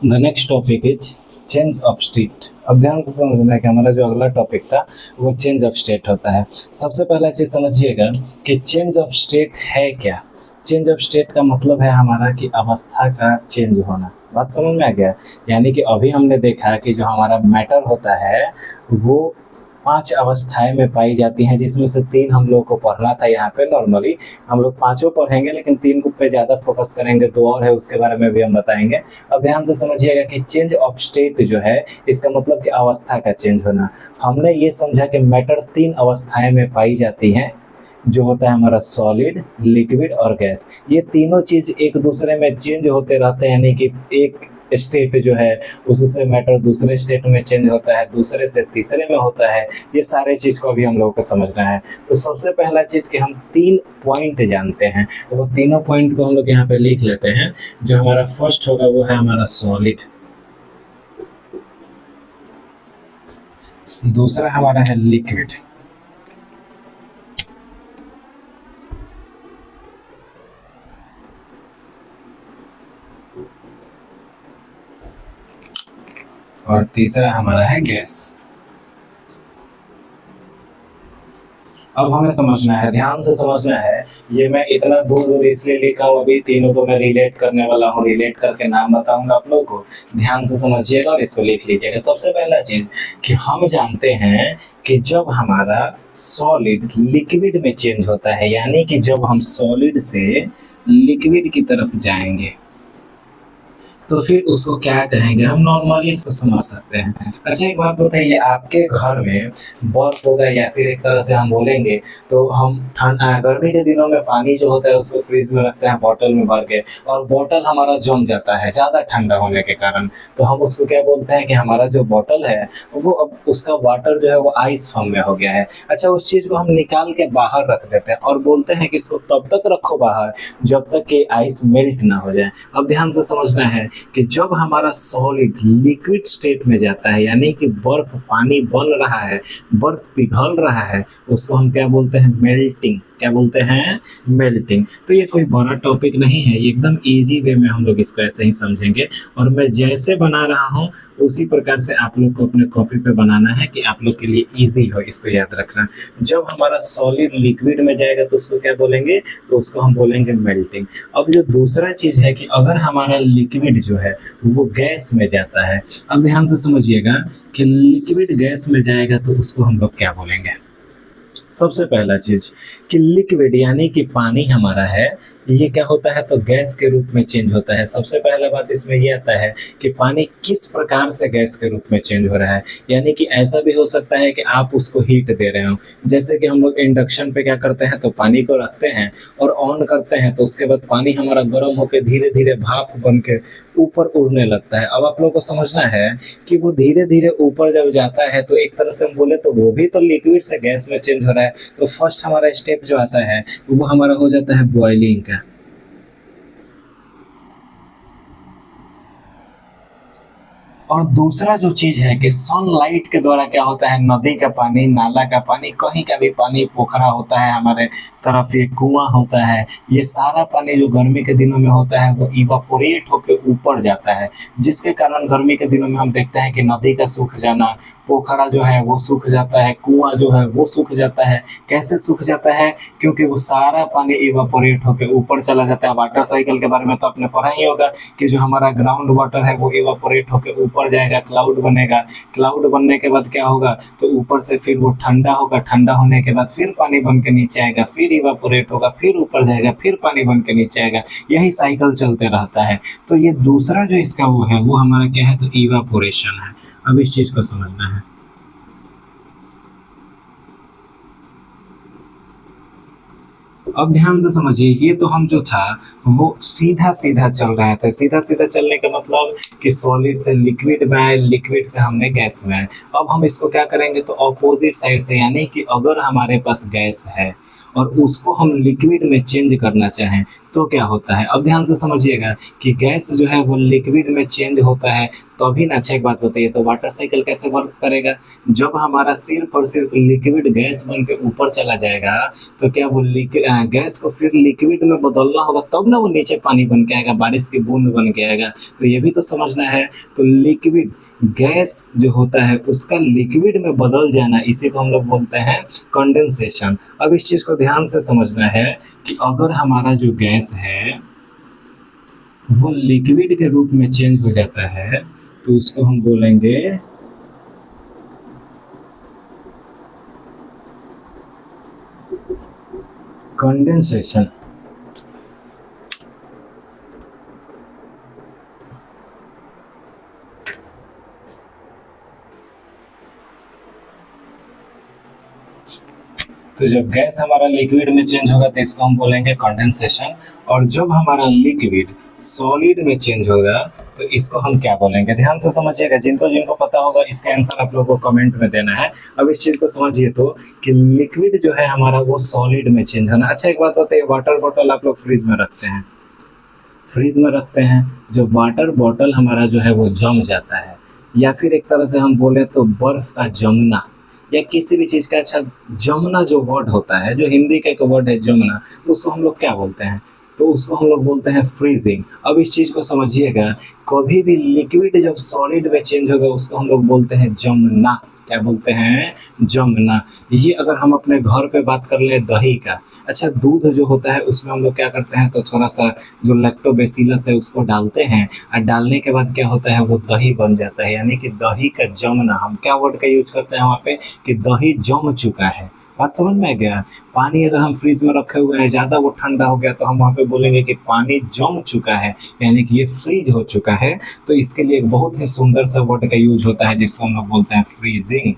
The next topic is change of state. अब ध्यान से समझना है कि हमारा जो अगला टॉपिक था वो चेंज ऑफ स्टेट होता है। सबसे पहला चीज समझिएगा कि चेंज ऑफ स्टेट है क्या। चेंज ऑफ स्टेट का मतलब है हमारा कि अवस्था का चेंज होना। बात समझ में आ गया? यानी कि अभी हमने देखा कि जो हमारा मैटर होता है वो 5 अवस्थाएं में पाई जाती हैं, जिसमें से 3 हम लोग को पढ़ना था। यहाँ पे नॉर्मली हम लोग 5 पढ़ेंगे, लेकिन 3 पे ज़्यादा फोकस करेंगे। 2 और है, उसके बारे में भी हम बताएंगे। अब ध्यान से समझिएगा कि चेंज ऑफ स्टेट जो है इसका मतलब कि अवस्था का चेंज होना। हमने ये समझा कि मैटर 3 अवस्थाएं में पाई जाती हैं, जो होता है हमारा सॉलिड, लिक्विड और गैस। ये तीनों चीज एक दूसरे में चेंज होते रहते हैं, यानी कि एक स्टेट जो है उससे मैटर दूसरे स्टेट में चेंज होता है, दूसरे से तीसरे में होता है। ये सारे चीज को अभी हम लोगों को समझना है। तो सबसे पहला चीज कि हम 3 पॉइंट जानते हैं, तो वो तीनों पॉइंट को हम लोग यहाँ पे लिख लेते हैं। जो हमारा फर्स्ट होगा वो है हमारा सॉलिड, दूसरा हमारा है लिक्विड, और तीसरा हमारा है गैस। अब हमें समझना है, ध्यान से समझना है। ये मैं इतना दूर दूर इसलिए लिखा हूँ, अभी तीनों को मैं रिलेट करने वाला हूँ, रिलेट करके नाम बताऊंगा आप लोगों को। ध्यान से समझिएगा और इसको लिख लीजिएगा। सबसे पहला चीज कि हम जानते हैं कि जब हमारा सॉलिड लिक्विड में चेंज होता है, यानी कि जब हम सॉलिड से लिक्विड की तरफ जाएंगे तो फिर उसको क्या कहेंगे, हम नॉर्मली इसको समझ सकते हैं। अच्छा एक बात बताइए, आपके घर में बर्फ होगा, या फिर एक तरह से हम बोलेंगे तो हम गर्मी के दिनों में पानी जो होता है उसको फ्रिज में रखते हैं बॉटल में भर के, और बॉटल हमारा जम जाता है ज़्यादा ठंडा होने के कारण, तो हम उसको क्या बोलते हैं कि हमारा जो बॉटल है वो अब उसका वाटर जो है वो आइस फॉर्म में हो गया है। अच्छा उस चीज़ को हम निकाल के बाहर रख देते हैं और बोलते हैं कि इसको तब तक रखो बाहर जब तक कि आइस मेल्ट ना हो जाए। अब ध्यान से समझना है कि जब हमारा सॉलिड लिक्विड स्टेट में जाता है, यानी कि बर्फ पानी बन रहा है, बर्फ पिघल रहा है, उसको हम क्या बोलते हैं, मेल्टिंग। क्या बोलते हैं, मेल्टिंग। तो ये कोई बड़ा टॉपिक नहीं है, ये एकदम इजी वे में हम लोग इसको ऐसे ही समझेंगे। और मैं जैसे बना रहा हूँ उसी प्रकार से आप लोग को अपने कॉपी पे बनाना है कि आप लोग के लिए इजी हो इसको याद रखना। जब हमारा सॉलिड लिक्विड में जाएगा तो उसको क्या बोलेंगे, तो उसको हम बोलेंगे मेल्टिंग। अब जो दूसरा चीज है कि अगर हमारा लिक्विड जो है वो गैस में जाता है, अब ध्यान से समझिएगा कि लिक्विड गैस में जाएगा तो उसको हम लोग क्या बोलेंगे। सबसे पहला चीज कि लिक्विड यानी कि पानी हमारा है, ये क्या होता है तो गैस के रूप में चेंज होता है। सबसे पहला बात इसमें ये आता है कि पानी किस प्रकार से गैस के रूप में चेंज हो रहा है। यानी कि ऐसा भी हो सकता है कि आप उसको हीट दे रहे हो, जैसे कि हम लोग इंडक्शन पे क्या करते हैं तो पानी को रखते हैं और ऑन करते हैं, तो उसके बाद पानी हमारा गर्म होकर धीरे धीरे भाप बन के ऊपर उड़ने लगता है। अब आप लोग को समझना है कि वो धीरे धीरे ऊपर जब जाता है तो एक तरह से हम बोले तो वो भी तो लिक्विड से गैस में चेंज हो रहा है। तो फर्स्ट हमारा स्टेप जो आता है वो हमारा हो जाता है बॉइलिंग का। और दूसरा जो चीज है कि सनलाइट के द्वारा क्या होता है, नदी का पानी, नाला का पानी, कहीं का भी पानी, पोखरा होता है हमारे तरफ, ये कुआं होता है, ये सारा पानी जो गर्मी के दिनों में होता है वो इवापोरेट होकर ऊपर जाता है। जिसके कारण गर्मी के दिनों में हम देखते हैं कि नदी का सूख जाना, पोखरा जो है वो सूख जाता है, कुआं जो है वो सूख जाता है। कैसे सूख जाता है, क्योंकि वो सारा पानी इवापोरेट होकर ऊपर चला जाता है। वाटर साइकिल के बारे में तो आपने पढ़ा ही होगा कि जो हमारा ग्राउंड वाटर है वो इवापोरेट होकर ऊपर जाएगा, क्लाउड बनेगा। क्लाउड बनने के बाद क्या होगा तो ऊपर से फिर वो ठंडा होगा, ठंडा होने के बाद फिर पानी बन के नीचे आएगा, फिर इवापोरेट होगा, फिर ऊपर जाएगा, फिर पानी बन के नीचे आएगा। यही साइकिल चलते रहता है। तो ये दूसरा जो इसका वो है वो हमारा क्या है तो इवापोरेशन है। अब इस चीज को समझना है। अब ध्यान से समझिए, ये तो हम जो था वो सीधा सीधा चल रहा था। सीधा सीधा चलने का मतलब कि सॉलिड से लिक्विड में आए, लिक्विड से हमने गैस में आए। अब हम इसको क्या करेंगे तो ऑपोजिट साइड से, यानी कि अगर हमारे पास गैस है और उसको हम लिक्विड में चेंज करना चाहें तो क्या होता है। अब ध्यान से समझिएगा कि गैस जो है वो लिक्विड में चेंज होता है तभी ना। अच्छा एक बात बताइए, तो वाटर साइकिल कैसे वर्क करेगा, जब हमारा सिर्फ और सिर्फ लिक्विड गैस बन के ऊपर चला जाएगा तो क्या वो गैस को फिर लिक्विड में बदलना होगा तब ना वो नीचे पानी बन के आएगा, बारिश की बूंद बन के आएगा। तो ये भी तो समझना है। तो लिक्विड गैस जो होता है उसका लिक्विड में बदल जाना, इसी को हम लोग बोलते हैं कंडेंसेशन। अब इस चीज को ध्यान से समझना है कि अगर हमारा जो गैस है वो लिक्विड के रूप में चेंज हो जाता है तो उसको हम बोलेंगे कंडेंसेशन। तो जब गैस हमारा लिक्विड में चेंज होगा तो इसको हम बोलेंगे कंडेंसेशन। और जब हमारा लिक्विड सॉलिड में चेंज होगा तो इसको हम क्या बोलेंगे। ध्यान से समझिएगा, जिनको जिनको पता होगा इसका आंसर आप लोगों को कमेंट में देना है। अब इस चीज को समझिए तो कि लिक्विड जो है हमारा वो सॉलिड में चेंज होना। अच्छा एक बात बताइए, वाटर बॉटल आप लोग फ्रिज में रखते हैं, फ्रिज में रखते हैं, जब वाटर बॉटल हमारा जो है वो जम जाता है, या फिर एक तरह से हम बोले तो बर्फ का जमना, या किसी भी चीज का, अच्छा जमना जो वर्ड होता है, जो हिंदी का एक वर्ड है जमना, उसको हम लोग क्या बोलते हैं तो उसको हम लोग बोलते हैं फ्रीजिंग। अब इस चीज को समझिएगा, कभी भी लिक्विड जब सॉलिड में चेंज होगा उसको हम लोग बोलते हैं जमना। क्या बोलते हैं, जमना। ये अगर हम अपने घर पे बात कर ले दही का, अच्छा दूध जो होता है उसमें हम लोग क्या करते हैं तो थोड़ा सा जो लैक्टोबैसिलस है उसको डालते हैं, और डालने के बाद क्या होता है वो दही बन जाता है, यानी कि दही का जमना। हम क्या वर्ड का यूज करते हैं वहाँ पे कि दही जम चुका है। बात समझ में आ गया। पानी अगर हम फ्रिज में रखे हुए हैं, ज्यादा वो ठंडा हो गया तो हम वहाँ पे बोलेंगे कि पानी जम चुका है, यानी कि ये फ्रीज हो चुका है। तो इसके लिए एक बहुत ही सुंदर सा वर्ड का यूज होता है जिसको हम लोग बोलते हैं फ्रीजिंग।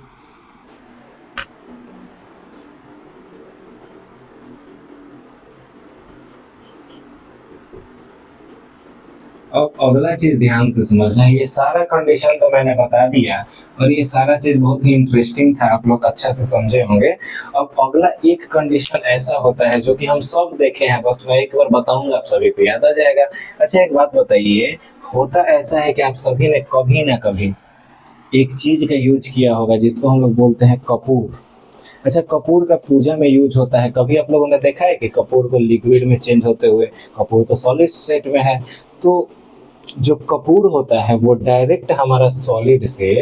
अब अगला चीज ध्यान से समझना है, ये सारा कंडीशन तो मैंने बता दिया और ये सारा चीज बहुत ही इंटरेस्टिंग था, आप लोग अच्छा से समझे होंगे। अब अगला एक कंडीशन ऐसा होता है जो कि हम सब देखे हैं, बस मैं एक बार बताऊंगा आप सभी को याद आ जाएगा। अच्छा एक बात बताइए, होता ऐसा है कि आप सभी ने कभी ना कभी एक चीज का यूज किया होगा जिसको हम लोग बोलते हैं कपूर। अच्छा, कपूर का पूजा में यूज होता है, कभी आप लोगों ने देखा है कि कपूर को लिक्विड में चेंज होते हुए? कपूर तो सॉलिड स्टेट में है, तो जो कपूर होता है वो डायरेक्ट हमारा सॉलिड से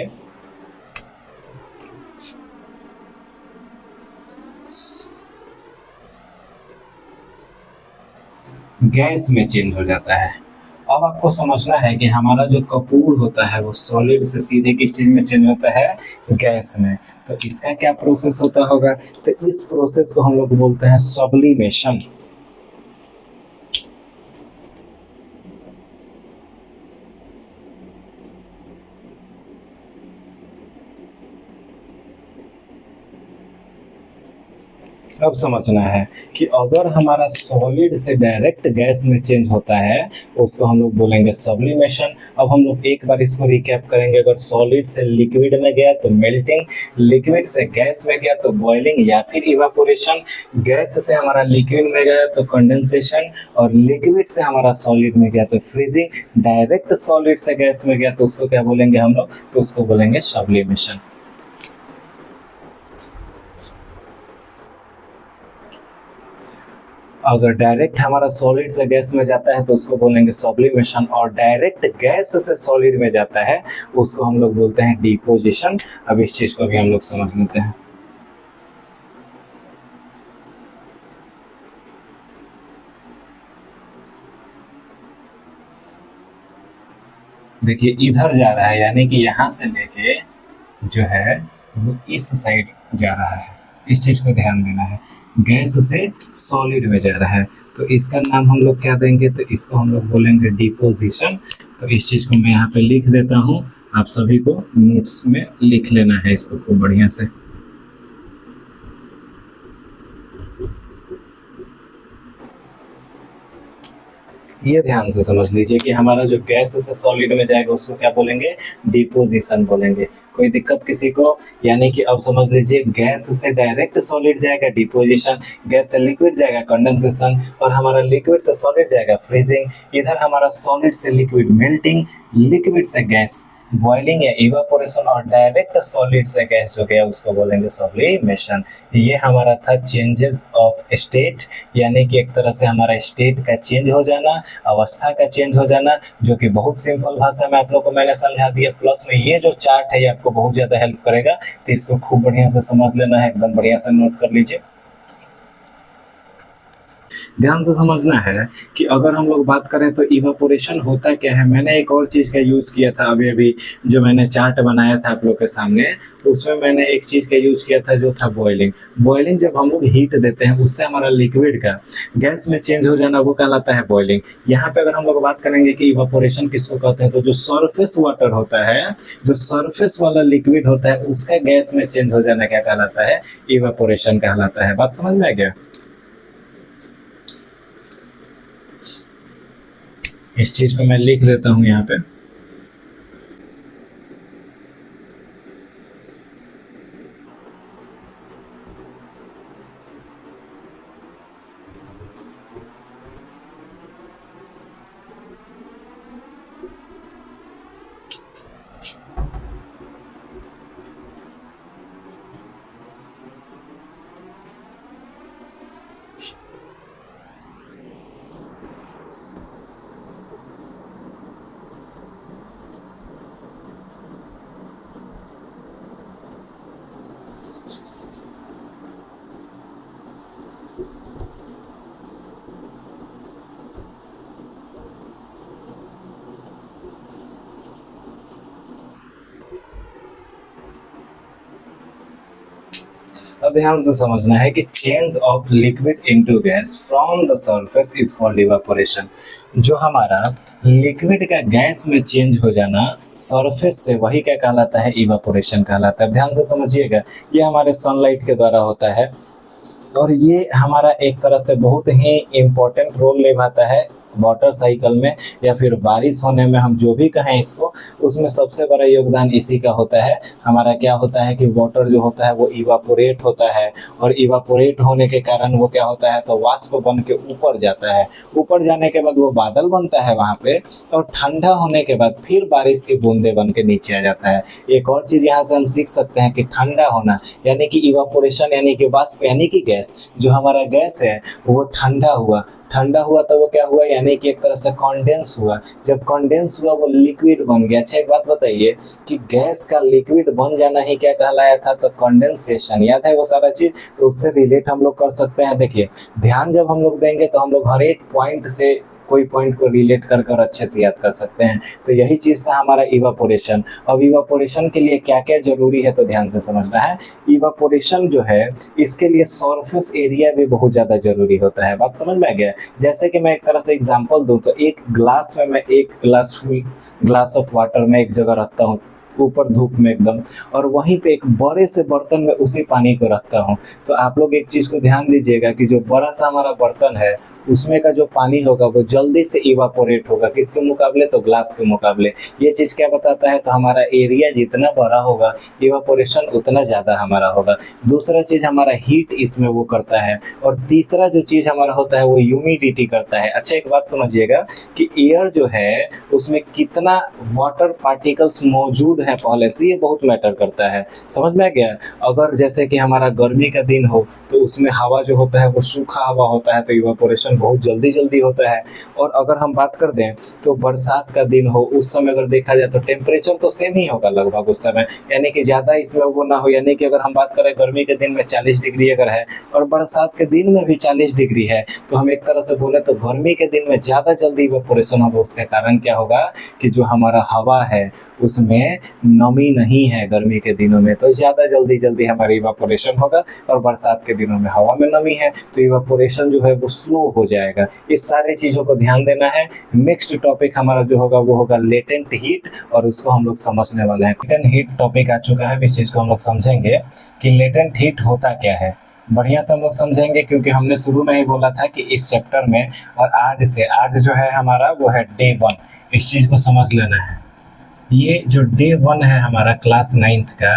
गैस में चेंज हो जाता है। अब आपको समझना है कि हमारा जो कपूर होता है वो सॉलिड से सीधे किस चीज में चेंज होता है? गैस में। तो इसका क्या प्रोसेस होता होगा? तो इस प्रोसेस को हम लोग बोलते हैं सब्लिमेशन। अब समझना है कि अगर हमारा सॉलिड से डायरेक्ट गैस में चेंज होता है उसको हम लोग बोलेंगे सब्लिमेशन। अब हम लोग एक बार इसको रिकैप करेंगे। अगर सॉलिड से लिक्विड में गया तो मेल्टिंग, लिक्विड से गैस में गया तो बॉइलिंग या फिर इवापोरेशन, गैस से हमारा लिक्विड में गया तो कंडेंसेशन, और लिक्विड से हमारा सॉलिड में गया तो फ्रीजिंग, डायरेक्ट सॉलिड से गैस में गया तो उसको क्या बोलेंगे हम लोग? तो उसको बोलेंगे सब्लिमेशन। अगर डायरेक्ट हमारा सॉलिड से गैस में जाता है तो उसको बोलेंगे सब्लिमेशन, और डायरेक्ट गैस से सॉलिड में जाता है उसको हम लोग बोलते हैं डिपोजिशन। अब इस चीज को भी हम लोग समझ लेते हैं। देखिए इधर जा रहा है, यानी कि यहाँ से लेके जो है वो इस साइड जा रहा है। इस चीज को ध्यान देना है। गैस से सॉलिड में जा रहा है तो इसका नाम हम लोग क्या देंगे? तो इसको हम लोग बोलेंगे डिपोजिशन। तो इस चीज को मैं यहाँ पे लिख देता हूँ, आप सभी को नोट्स में लिख लेना है इसको खूब बढ़िया से। ये ध्यान से समझ लीजिए कि हमारा जो गैस से सॉलिड में जाएगा उसको क्या बोलेंगे? डिपोजिशन बोलेंगे। कोई दिक्कत किसी को? यानी कि अब समझ लीजिए गैस से डायरेक्ट सॉलिड जाएगा डिपोजिशन, गैस से लिक्विड जाएगा कंडेंसेशन, और हमारा लिक्विड से सॉलिड जाएगा फ्रीजिंग, इधर हमारा सॉलिड से लिक्विड मेल्टिंग, लिक्विड से गैस बॉइलिंग या इवापोरेशन, और डायरेक्ट सॉलिड से गैस जो गया उसको बोलेंगे सब्लिमेशन। ये हमारा था चेंजेस ऑफ स्टेट, यानी कि एक तरह से हमारा स्टेट का चेंज हो जाना, अवस्था का चेंज हो जाना, जो कि बहुत सिंपल भाषा में आप लोग को मैंने समझा दिया। प्लस में ये जो चार्ट है ये आपको बहुत ज़्यादा हेल्प करेगा, तो इसको खूब बढ़िया से समझ लेना है, एकदम बढ़िया से नोट कर लीजिए। ध्यान से समझना है कि अगर हम लोग बात करें तो इवापोरेशन होता क्या है। मैंने एक और चीज़ का यूज़ किया था अभी अभी, जो मैंने चार्ट बनाया था आप लोग के सामने, उसमें मैंने एक चीज़ का यूज़ किया था जो था बॉइलिंग। बॉइलिंग जब हम लोग हीट देते हैं उससे हमारा लिक्विड का गैस में चेंज हो जाना वो कहलाता है बॉइलिंग। यहाँ पे अगर हम लोग बात करेंगे कि इवापोरेशन किसको कहते हैं, तो जो सरफेस वाटर होता है, जो सरफेस वाला लिक्विड होता है उसका गैस में चेंज हो जाना क्या कहलाता है? इवापोरेशन कहलाता है। बात समझ में आ गया? इस चीज को मैं लिख देता हूं यहाँ पे। अब ध्यान से समझना है कि change of liquid into gas from the surface is called evaporation. जो हमारा लिक्विड का गैस में चेंज हो जाना सरफेस से, वही क्या कहलाता है? इवापोरेशन कहलाता है। ध्यान से समझिएगा, ये हमारे सनलाइट के द्वारा होता है और ये हमारा एक तरह से बहुत ही इम्पोर्टेंट रोल निभाता है वाटर साइकिल में या फिर बारिश होने में, हम जो भी कहें इसको, उसमें सबसे बड़ा योगदान इसी का होता है। हमारा क्या होता है कि वाटर जो होता है वो इवापोरेट होता है, और इवापोरेट होने के कारण वो क्या होता है, तो वाष्प बन के ऊपर जाता है। ऊपर जाने के बाद वो बादल बनता है वहाँ पे, और ठंडा होने के बाद फिर बारिश की बूंदे बन के नीचे आ जाता है। एक और चीज़ यहाँ से हम सीख सकते हैं कि ठंडा होना यानी कि इवापोरेशन, यानी कि वाष्प यानी कि गैस, जो हमारा गैस है वो ठंडा हुआ। ठंडा हुआ तो वो क्या हुआ, यानी कि एक तरह से कंडेंस हुआ। जब कंडेंस हुआ वो लिक्विड बन गया। अच्छा एक बात बताइए कि गैस का लिक्विड बन जाना ही क्या कहलाया था, तो कंडेंसेशन। याद है वो सारा चीज, तो उससे रिलेट हम लोग कर सकते हैं। देखिए ध्यान जब हम लोग देंगे तो हम लोग हर एक पॉइंट से कोई पॉइंट को रिलेट कर कर अच्छे से याद कर सकते हैं। तो यही चीज़ था हमारा इवापोरेशन। अब इवापोरेशन के लिए क्या क्या जरूरी है, तो ध्यान से समझना है। इवापोरेशन जो है इसके लिए सरफेस एरिया भी बहुत ज़्यादा जरूरी होता है। बात समझ में आ गया। जैसे कि मैं एक तरह से एग्जांपल दूं, तो एक ग्लास में मैं एक ग्लास ऑफ वाटर में एक जगह रखता हूँ ऊपर धूप में एकदम, और वहीं पे एक बड़े से बर्तन में उसी पानी को रखता हूँ। तो आप लोग एक चीज़ को ध्यान दीजिएगा कि जो बड़ा सा हमारा बर्तन है उसमें का जो पानी होगा वो जल्दी से इवापोरेट होगा। किसके मुकाबले, तो ग्लास के मुकाबले। ये चीज़ क्या बताता है, तो हमारा एरिया जितना बड़ा होगा इवापोरेशन उतना ज़्यादा हमारा होगा। दूसरा चीज़ हमारा हीट इसमें वो करता है, और तीसरा जो चीज़ हमारा होता है वो ह्यूमिडिटी करता है। अच्छा एक बात समझिएगा कि एयर जो है उसमें कितना वाटर पार्टिकल्स मौजूद है पहले से, ये बहुत मैटर करता है। समझ में आ गया। अगर जैसे कि हमारा गर्मी का दिन हो तो उसमें हवा जो होता है वो सूखा हवा होता है, तो इवापोरेशन बहुत जल्दी जल्दी होता है। और अगर हम बात कर दें तो बरसात का दिन हो, उस समय अगर देखा जाए तो टेम्परेचर तो सेम ही होगा लगभग उस समय, यानी कि ज़्यादा इसमें वो ना हो। यानी कि अगर हम बात करें गर्मी के दिन में 40 डिग्री अगर है और बरसात के दिन में भी 40 डिग्री है, तो हम एक तरह से बोले तो गर्मी के दिन में ज़्यादा जल्दी इवापोरेशन होगा। उसके कारण क्या होगा कि जो हमारा हवा है उसमें नमी नहीं है गर्मी के दिनों में, तो ज़्यादा जल्दी जल्दी हमारी इवापोरेशन होगा। और बरसात के दिनों में हवा में नमी है तो इवापोरेशन जो है वो स्लो हो जाएगा। इस सारी चीज़ों को ध्यान देना है। नेक्स्ट टॉपिक हमारा जो होगा वो होगा लेटेंट हीट, और उसको हम लोग समझने वाले हैं। लेटेंट हीट टॉपिक आ चुका है, इस चीज़ को हम लोग समझेंगे कि लेटेंट हीट होता क्या है। बढ़िया से हम लोग समझेंगे, क्योंकि हमने शुरू में ही बोला था कि इस चैप्टर में, और आज जो है हमारा वो है डे 1। इस चीज़ को समझ लेना है। ये जो डे 1 है हमारा क्लास 9th का,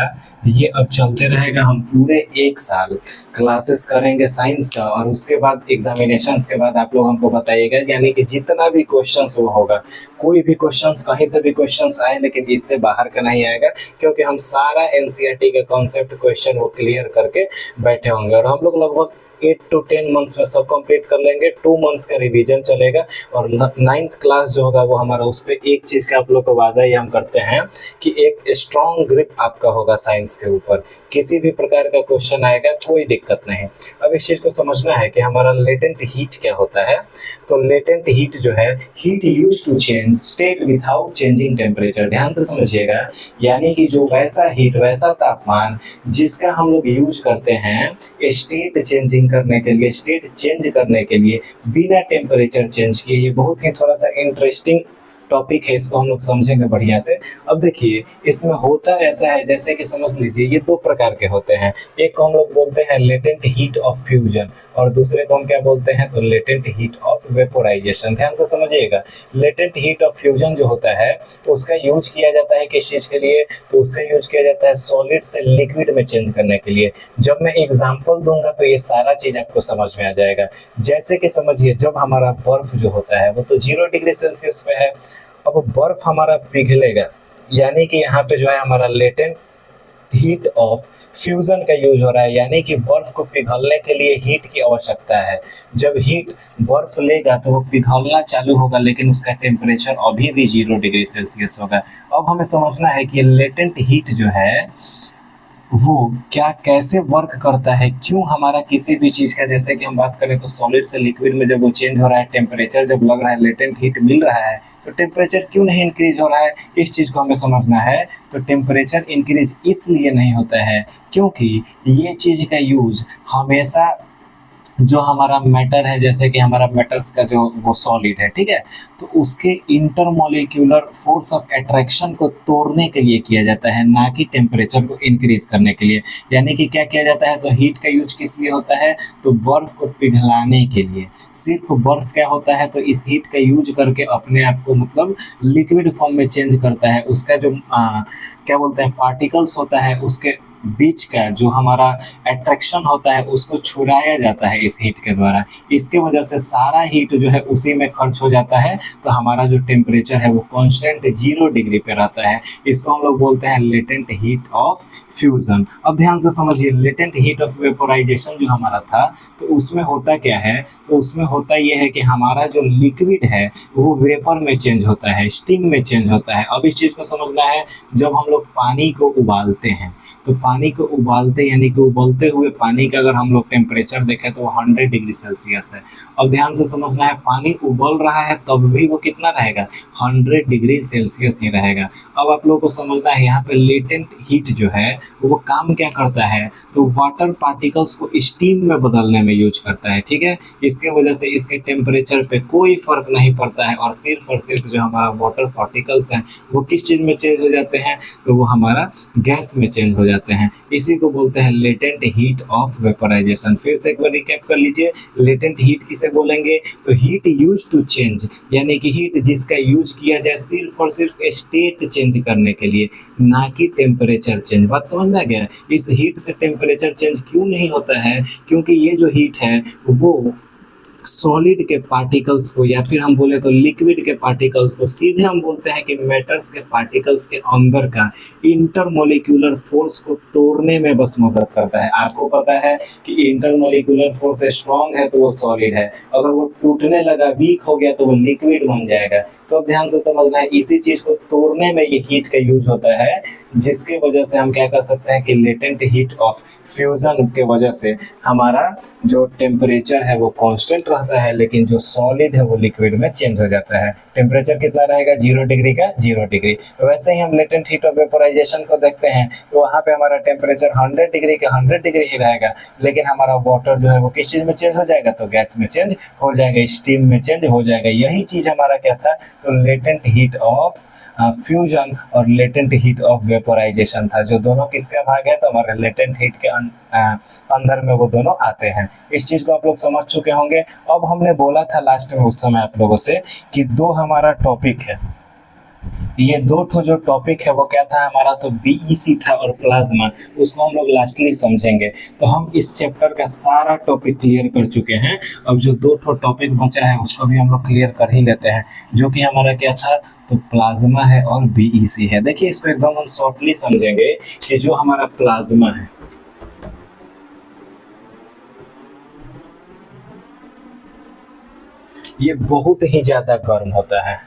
ये अब चलते रहेगा। हम पूरे 1 साल क्लासेस करेंगे साइंस का, और उसके बाद एग्जामिनेशंस के बाद आप लोग हमको बताइएगा, यानी कि जितना भी क्वेश्चंस वो होगा, कोई भी क्वेश्चंस कहीं से भी क्वेश्चंस आए लेकिन इससे बाहर का नहीं आएगा, क्योंकि हम सारा एनसीईआरटी का कॉन्सेप्ट क्वेश्चन वो क्लियर करके बैठे होंगे। और हम लोग लगभग 8 to 10 मंथ्स में सब कंप्लीट कर लेंगे। 2 मंथ्स का रिवीजन चलेगा, और 9th क्लास जो होगा वो हमारा, उस पर एक चीज़ का आप लोग को वादा ही हम करते हैं कि एक स्ट्रॉन्ग ग्रिप आपका होगा साइंस के ऊपर। किसी भी प्रकार का क्वेश्चन आएगा कोई दिक्कत नहीं। अब इस चीज़ को समझना है कि हमारा लेटेंट हीट क्या होता है। तो लेटेंट हीट जो है, heat used to change state without changing temperature. ध्यान से समझिएगा, यानी कि जो वैसा हीट, वैसा तापमान जिसका हम लोग यूज करते हैं स्टेट चेंजिंग करने के लिए, स्टेट चेंज करने के लिए बिना टेम्परेचर चेंज किए। ये बहुत ही थोड़ा सा इंटरेस्टिंग टॉपिक है, इसको हम लोग समझेंगे बढ़िया से। अब देखिए इसमें होता ऐसा है, जैसे कि समझ लीजिए ये 2 प्रकार के होते हैं। एक को हम लोग बोलते हैं लेटेंट हीट ऑफ फ्यूजन, और दूसरे को हम क्या बोलते हैं, तो लेटेंट हीट ऑफ वेपोराइजेशन। ध्यान से समझिएगा। लेटेंट हीट ऑफ फ्यूजन जो होता है तो उसका यूज किया जाता है किस चीज़ के लिए, तो उसका यूज किया जाता है सॉलिड से लिक्विड में चेंज करने के लिए। जब मैं एग्जाम्पल दूंगा तो ये सारा चीज़ आपको समझ में आ जाएगा। जैसे कि समझिए, जब हमारा बर्फ जो होता है वो तो 0 डिग्री सेल्सियस पे है। अब बर्फ हमारा पिघलेगा, यानी कि यहाँ पे जो है हमारा लेटेंट हीट ऑफ फ्यूजन का यूज हो रहा है, यानी कि बर्फ को पिघलने के लिए हीट की आवश्यकता है। जब हीट बर्फ लेगा तो वो पिघलना चालू होगा, लेकिन उसका टेम्परेचर अभी भी 0 डिग्री सेल्सियस होगा। अब हमें समझना है कि लेटेंट हीट जो है वो क्या कैसे वर्क करता है, क्यों हमारा किसी भी चीज़ का, जैसे कि हम बात करें तो सॉलिड से लिक्विड में जब वो चेंज हो रहा है, टेम्परेचर जब लग रहा है, लेटेंट हीट मिल रहा है, तो टेम्परेचर क्यों नहीं इंक्रीज हो रहा है, इस चीज़ को हमें समझना है। तो टेम्परेचर इंक्रीज इसलिए नहीं होता है क्योंकि ये चीज़ का यूज हमेशा जो हमारा मैटर है, जैसे कि हमारा मैटर्स का जो वो सॉलिड है, ठीक है, तो उसके इंटरमोलिक्यूलर फोर्स ऑफ अट्रैक्शन को तोड़ने के लिए किया जाता है, ना कि टेम्परेचर को इंक्रीज करने के लिए। यानी कि क्या किया जाता है, तो हीट का यूज किस लिए होता है, तो बर्फ को पिघलाने के लिए। सिर्फ बर्फ क्या होता है, तो इस हीट का यूज करके अपने आप को मतलब लिक्विड फॉर्म में चेंज करता है। उसका जो क्या बोलते हैं पार्टिकल्स होता है, उसके बीच का जो हमारा अट्रैक्शन होता है उसको छुड़ाया जाता है इस हीट के द्वारा। इसके वजह से सारा हीट जो है उसी में खर्च हो जाता है, तो हमारा जो टेम्परेचर है वो कांस्टेंट 0 डिग्री पे रहता है। इसको हम लोग बोलते हैं लेटेंट हीट ऑफ फ्यूजन। अब ध्यान से समझिए, लेटेंट हीट ऑफ वेपोराइजेशन जो हमारा था, तो उसमें होता क्या है, तो उसमें होता ये है कि हमारा जो लिक्विड है वो वेपर में चेंज होता है, स्टीम में चेंज होता है। अब इस चीज़ को समझना है, जब हम लोग पानी को उबालते हैं, तो पानी को उबालते यानी कि उबलते हुए पानी का अगर हम लोग टेम्परेचर देखें तो वो 100 डिग्री सेल्सियस है। अब ध्यान से समझना है, पानी उबल रहा है तब भी वो कितना रहेगा, 100 डिग्री सेल्सियस ही रहेगा। अब आप लोगों को समझना है, यहाँ पे लेटेंट हीट जो है वो काम क्या करता है, तो वाटर पार्टिकल्स को स्टीम में बदलने में यूज करता है, ठीक है। इसके वजह से इसके टेम्परेचर पे कोई फर्क नहीं पड़ता है, और सिर्फ जो हमारा वाटर पार्टिकल्स हैं वो किस चीज़ में चेंज हो जाते हैं, तो वो हमारा गैस में चेंज हो जाते हैं। इसी को बोलते हैं लेटेंट हीट ऑफ वेपोराइजेशन। फिर से एक बार रिकैप कर लीजिए, लेटेंट हीट किसे बोलेंगे, तो हीट यूज टू चेंज, यानी कि हीट जिसका यूज किया जाए सिर्फ और सिर्फ स्टेट चेंज करने के लिए, ना कि टेम्परेचर चेंज। बात समझ में आ गया। इस हीट से टेम्परेचर चेंज क्यों नहीं होता है, क्योंकि ये जो हीट है वो सॉलिड के पार्टिकल्स को, या फिर हम बोले तो लिक्विड के पार्टिकल्स को, सीधे हम बोलते हैं कि मैटर्स के पार्टिकल्स के अंदर का इंटरमोलिक्यूलर फोर्स को तोड़ने में बस मदद करता है। आपको पता है कि इंटरमोलिक्यूलर फोर्स स्ट्रांग है तो वो सॉलिड है, अगर वो टूटने लगा, वीक हो गया, तो वो लिक्विड बन जाएगा। तो ध्यान से समझना है, इसी चीज को तोड़ने में ये हीट का यूज होता है, जिसके वजह से हम क्या कर सकते हैं कि लेटेंट हीट ऑफ फ्यूजन के वजह से हमारा जो टेम्परेचर है वो कांस्टेंट रहता है, लेकिन जो सॉलिड है वो लिक्विड में चेंज हो जाता है। टेम्परेचर कितना रहेगा, 0 डिग्री का 0 डिग्री। वैसे ही हम लेटेंट हीट ऑफ वेपोराइजेशन को देखते हैं, तो वहाँ पे हमारा टेम्परेचर 100 डिग्री का 100 डिग्री ही रहेगा, लेकिन हमारा वाटर जो है वो किस चीज़ में चेंज हो जाएगा, तो गैस में चेंज हो जाएगा, स्टीम में चेंज हो जाएगा। यही चीज़ हमारा क्या था, तो लेटेंट हीट ऑफ फ्यूजन और लेटेंट हीट ऑफ वेपोराइजेशन था, जो दोनों किसका भाग है, तो हमारे लेटेंट हीट के अंदर में वो दोनों आते हैं। इस चीज़ को आप लोग समझ चुके होंगे। अब हमने बोला था लास्ट में उस समय आप लोगों से कि दो हमारा टॉपिक है, ये दो ठो जो टॉपिक है वो क्या था हमारा, तो बीईसी था और प्लाज्मा, उसको हम लोग लास्टली समझेंगे। तो हम इस चैप्टर का सारा टॉपिक क्लियर कर चुके हैं। अब जो दो ठो टॉपिक बचा है उसको भी हम लोग क्लियर कर ही लेते हैं, जो कि हमारा क्या था, तो प्लाज्मा है और बीईसी है। देखिए इसको एकदम हम शॉर्टली समझेंगे कि जो हमारा प्लाज्मा है, ये बहुत ही ज्यादा गर्म होता है।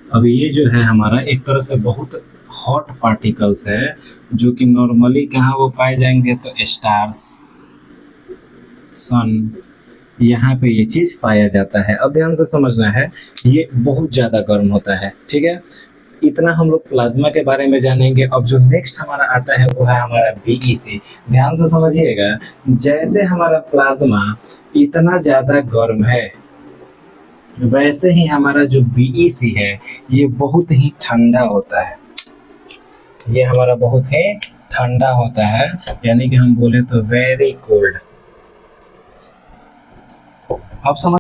अब ये जो है हमारा एक तरह से बहुत हॉट पार्टिकल्स है, जो कि नॉर्मली कहाँ वो पाए जाएंगे, तो स्टार्स, सन, यहाँ पे ये चीज़ पाया जाता है। अब ध्यान से समझना है, ये बहुत ज़्यादा गर्म होता है, ठीक है। इतना हम लोग प्लाज्मा के बारे में जानेंगे। अब जो नेक्स्ट हमारा आता है वो है हमारा बीईसी। ध्यान से समझिएगा, जैसे हमारा प्लाज्मा इतना ज़्यादा गर्म है, वैसे ही हमारा जो बीईसी है ये बहुत ही ठंडा होता है। ये हमारा बहुत ही ठंडा होता है, यानी कि हम बोले तो वेरी कोल्ड। अब समझ